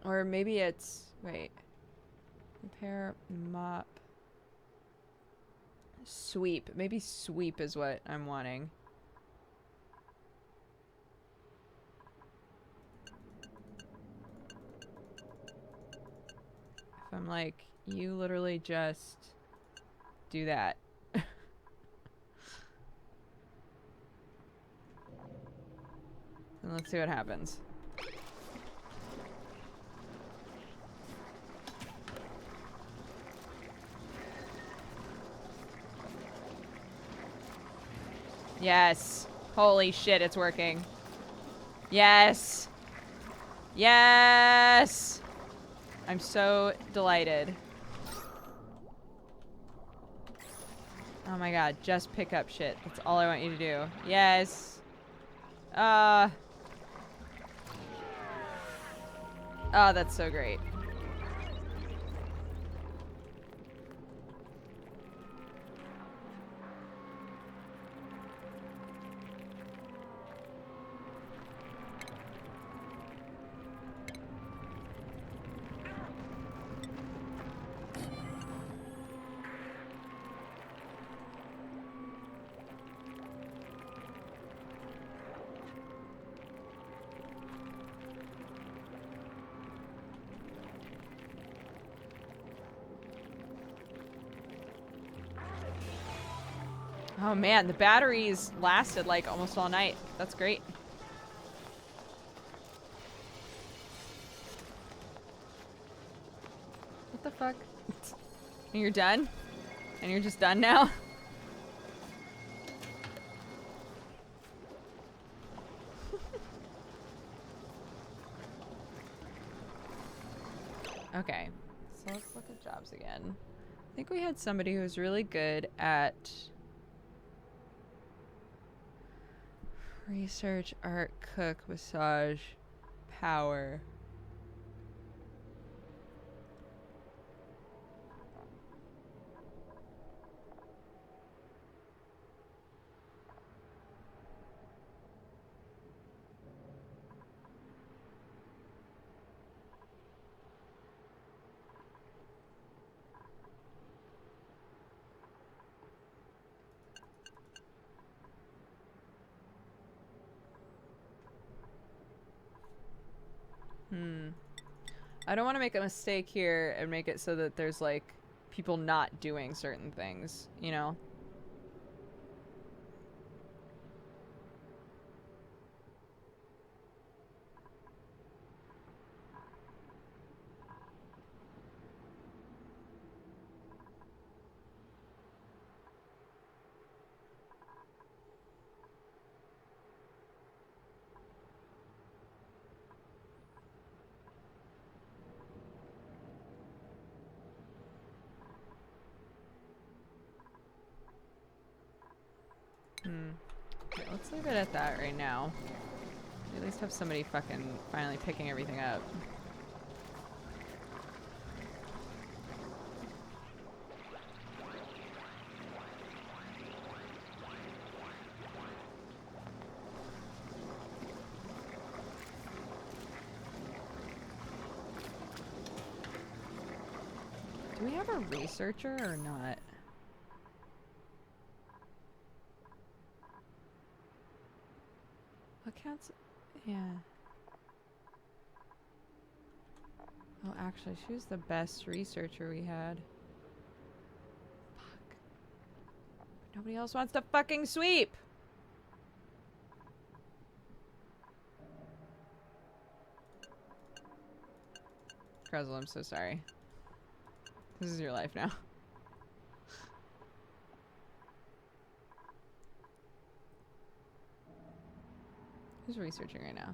Or maybe it's... Wait. Repair, mop. Sweep. Maybe sweep is what I'm wanting. If I'm like, you literally just do that. And let's see what happens. Yes. Holy shit, it's working. Yes. Yes. I'm so delighted. Oh my god, just pick up shit. That's all I want you to do. Yes. Oh, that's so great. Oh man, the batteries lasted like almost all night. That's great. What the fuck? And you're done? And you're just done now? Okay, so let's look at jobs again. I think we had somebody who was really good at research, art, cook, massage, power. I don't want to make a mistake here and make it so that there's, like, people not doing certain things, you know? Okay, let's leave it at that right now. At least have somebody fucking finally picking everything up. Do we have a researcher or not? What counts? Yeah. Oh, actually, she was the best researcher we had. Fuck. Nobody else wants to fucking sweep! Krezel, I'm so sorry. This is your life now. Who's researching right now?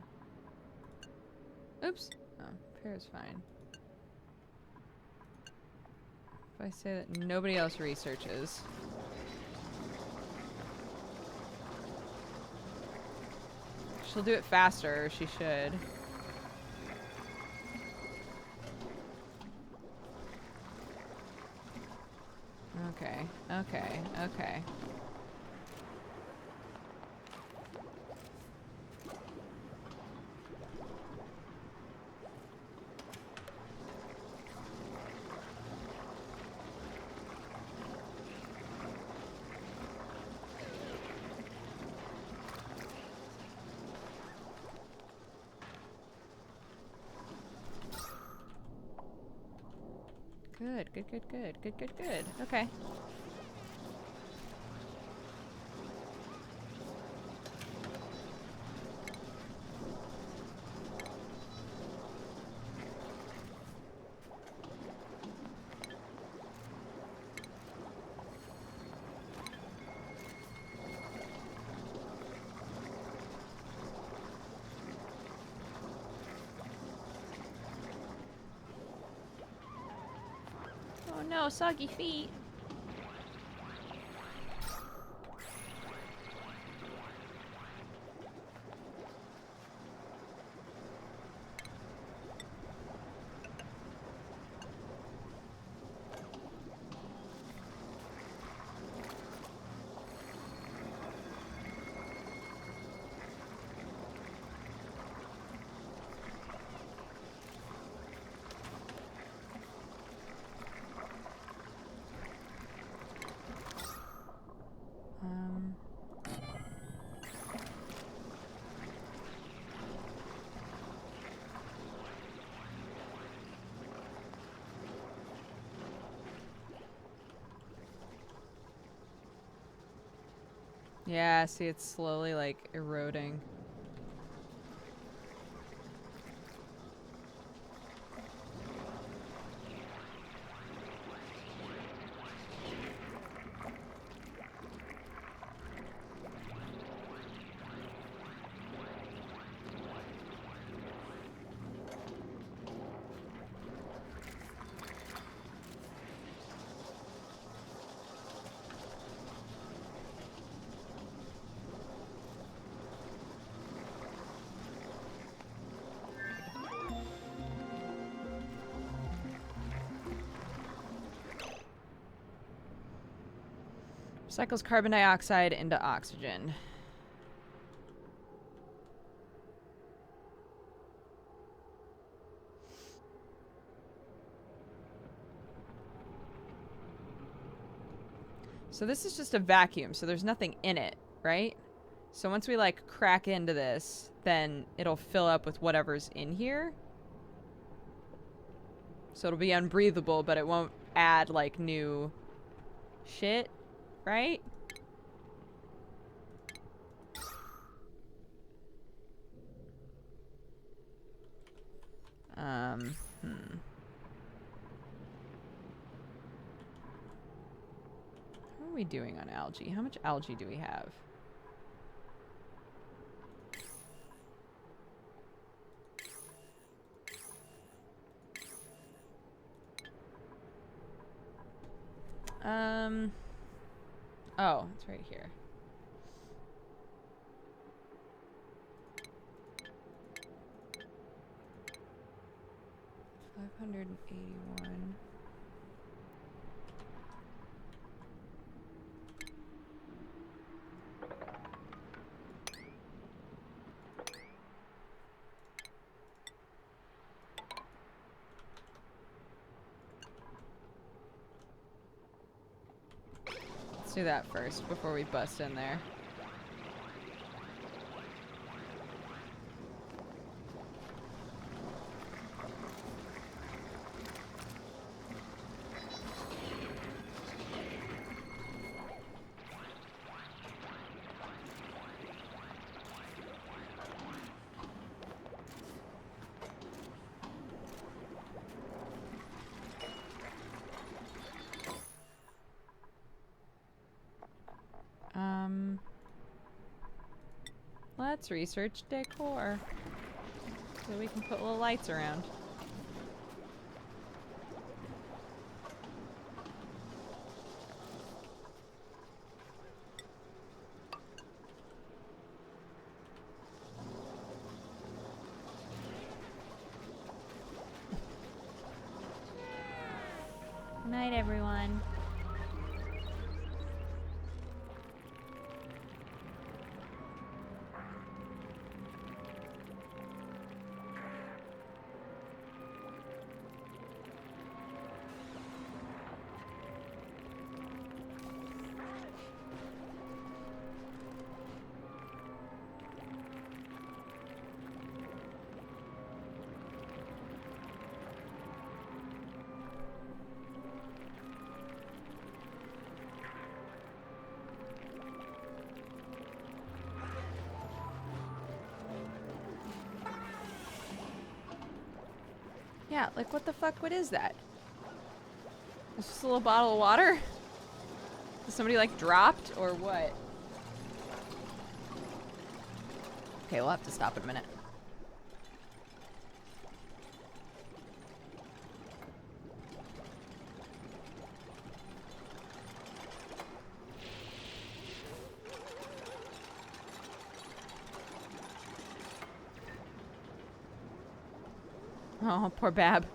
Oops. Oh, Pear's fine. If I say that nobody else researches. She'll do it faster, or she should. Okay, okay, okay. Good, good, good, good, good, good, good. Okay. Oh no, soggy feet. Yeah, see, it's slowly, like, eroding. Cycles carbon dioxide into oxygen. So this is just a vacuum, so there's nothing in it, right? So once we, like, crack into this, then it'll fill up with whatever's in here. So it'll be unbreathable, but it won't add, like, new shit, right? How are we doing on algae? How much algae do we have? Oh, it's right here. $581. Let's do that first before we bust in there. Let's research decor so we can put little lights around. Night, everyone. Yeah, like what the fuck? What is that? It's just a little bottle of water? Is somebody like dropped or what? Okay, we'll have to stop in a minute. Oh, poor Bab.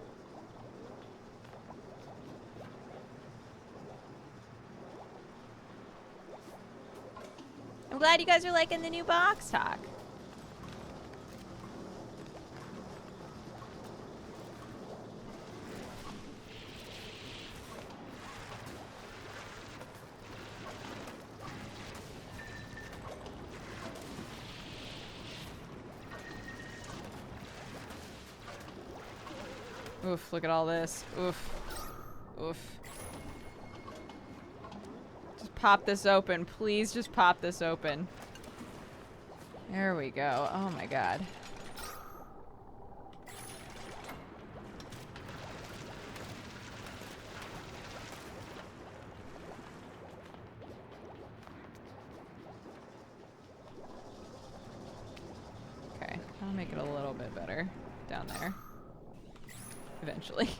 I'm glad you guys are liking the new box talk. Oof, look at all this. Oof. Oof. Just pop this open. Please just pop this open. There we go. Oh my god. Okay, I'll make it a little bit better down there. Eventually.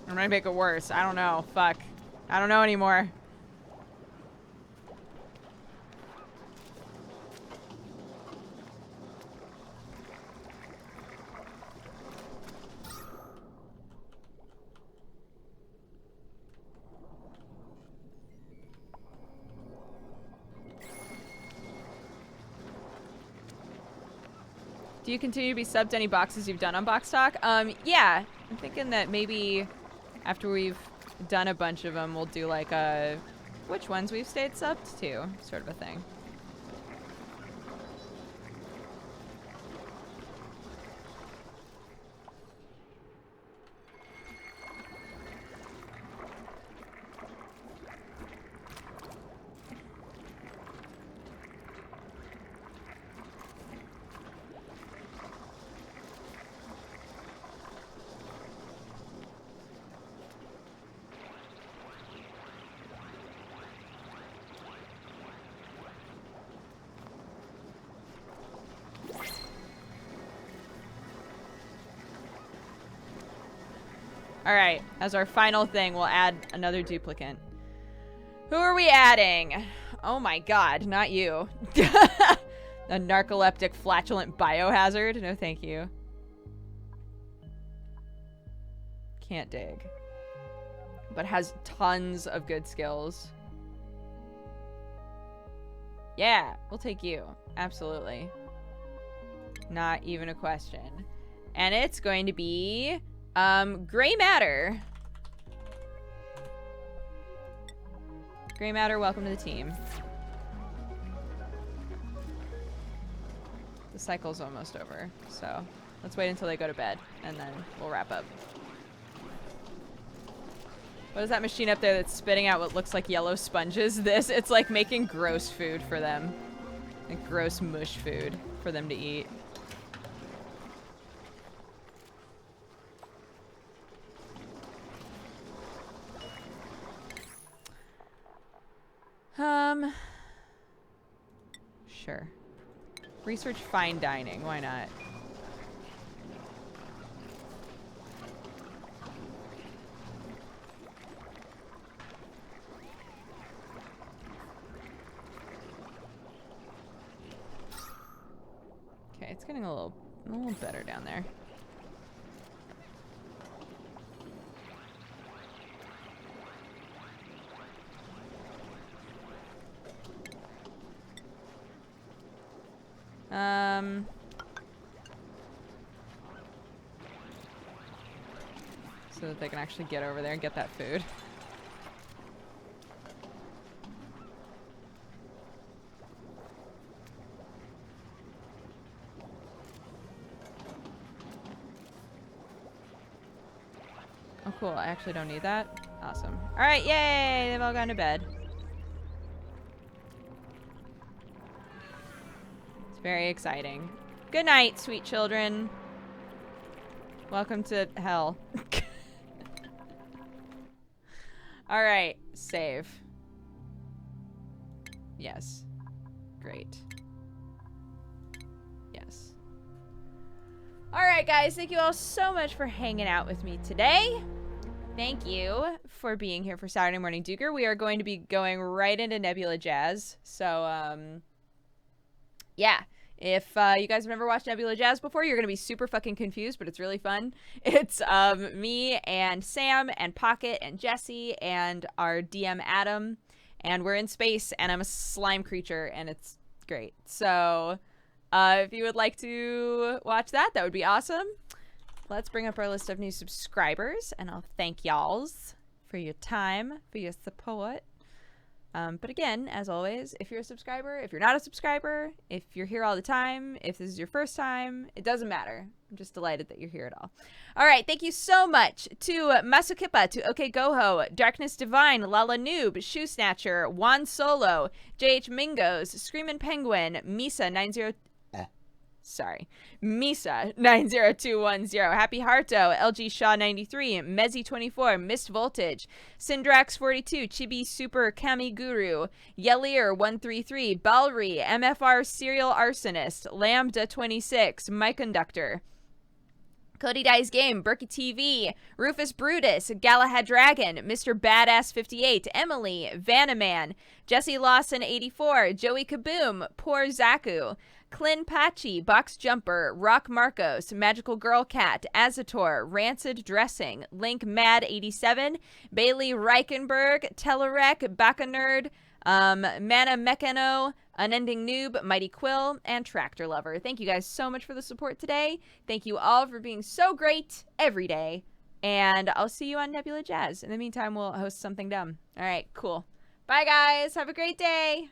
I'm gonna make it worse. I don't know. Fuck. I don't know anymore. Do you continue to be subbed to any boxes you've done on Box Talk? Yeah. I'm thinking that maybe after we've done a bunch of them, we'll do like a which ones we've stayed subbed to sort of a thing. Alright, as our final thing, we'll add another duplicant. Who are we adding? Oh my god, not you. A narcoleptic flatulent biohazard? No thank you. Can't dig. But has tons of good skills. Yeah, we'll take you. Absolutely. Not even a question. And it's going to be Gray Matter. Gray Matter, welcome to the team. The cycle's almost over, so let's wait until they go to bed, and then we'll wrap up. What is that machine up there that's spitting out what looks like yellow sponges? This, it's like making gross food for them. Like gross mush food for them to eat. Sure. Research fine dining, why not? Okay, it's getting a little better down there. So that they can actually get over there and get that food. Oh cool, I actually don't need that. Awesome. Alright, yay! They've all gone to bed. It's very exciting. Good night, sweet children. Welcome to hell. Alright, save. Yes. Great. Yes. Alright guys, thank you all so much for hanging out with me today. Thank you for being here for Saturday Morning Duker. We are going to be going right into Nebula Jazz. So, yeah. If you guys have never watched Nebula Jazz before, you're going to be super fucking confused, but it's really fun. It's me and Sam and Pocket and Jesse and our DM Adam. And we're in space, and I'm a slime creature, and it's great. So if you would like to watch that, that would be awesome. Let's bring up our list of new subscribers, and I'll thank y'alls for your time, for your support. But again, as always, if you're a subscriber, if you're not a subscriber, if you're here all the time, if this is your first time, it doesn't matter. I'm just delighted that you're here at all. All right, thank you so much to Masukippa, to OK Goho, Darkness Divine, Lala Noob, Shoe Snatcher, Juan Solo, JH Mingos, Screamin' Penguin, Misa90... Misa 90210, Happy Harto, LG Shaw 93, Mezzy 24, Mist Voltage, Syndrax 42, Chibi Super Kami Guru, Yellier 133, Balri, MFR Serial Arsonist, Lambda 26, My Conductor, Cody Dies Game, Berkey TV, Rufus Brutus, Galahad Dragon, Mr. Badass 58, Emily, Vanaman, Jesse Lawson 84, Joey Kaboom, Poor Zaku, Clin Patchy, Box Jumper, Rock Marcos, Magical Girl Cat, Azator, Rancid Dressing, Link Mad 87, Bailey Reichenberg, Telerek, Baka Nerd, Mana Mechano, Unending Noob, Mighty Quill, and Tractor Lover. Thank you guys so much for the support today. Thank you all for being so great every day. And I'll see you on Nebula Jazz. In the meantime, we'll host something dumb. All right, cool. Bye, guys. Have a great day.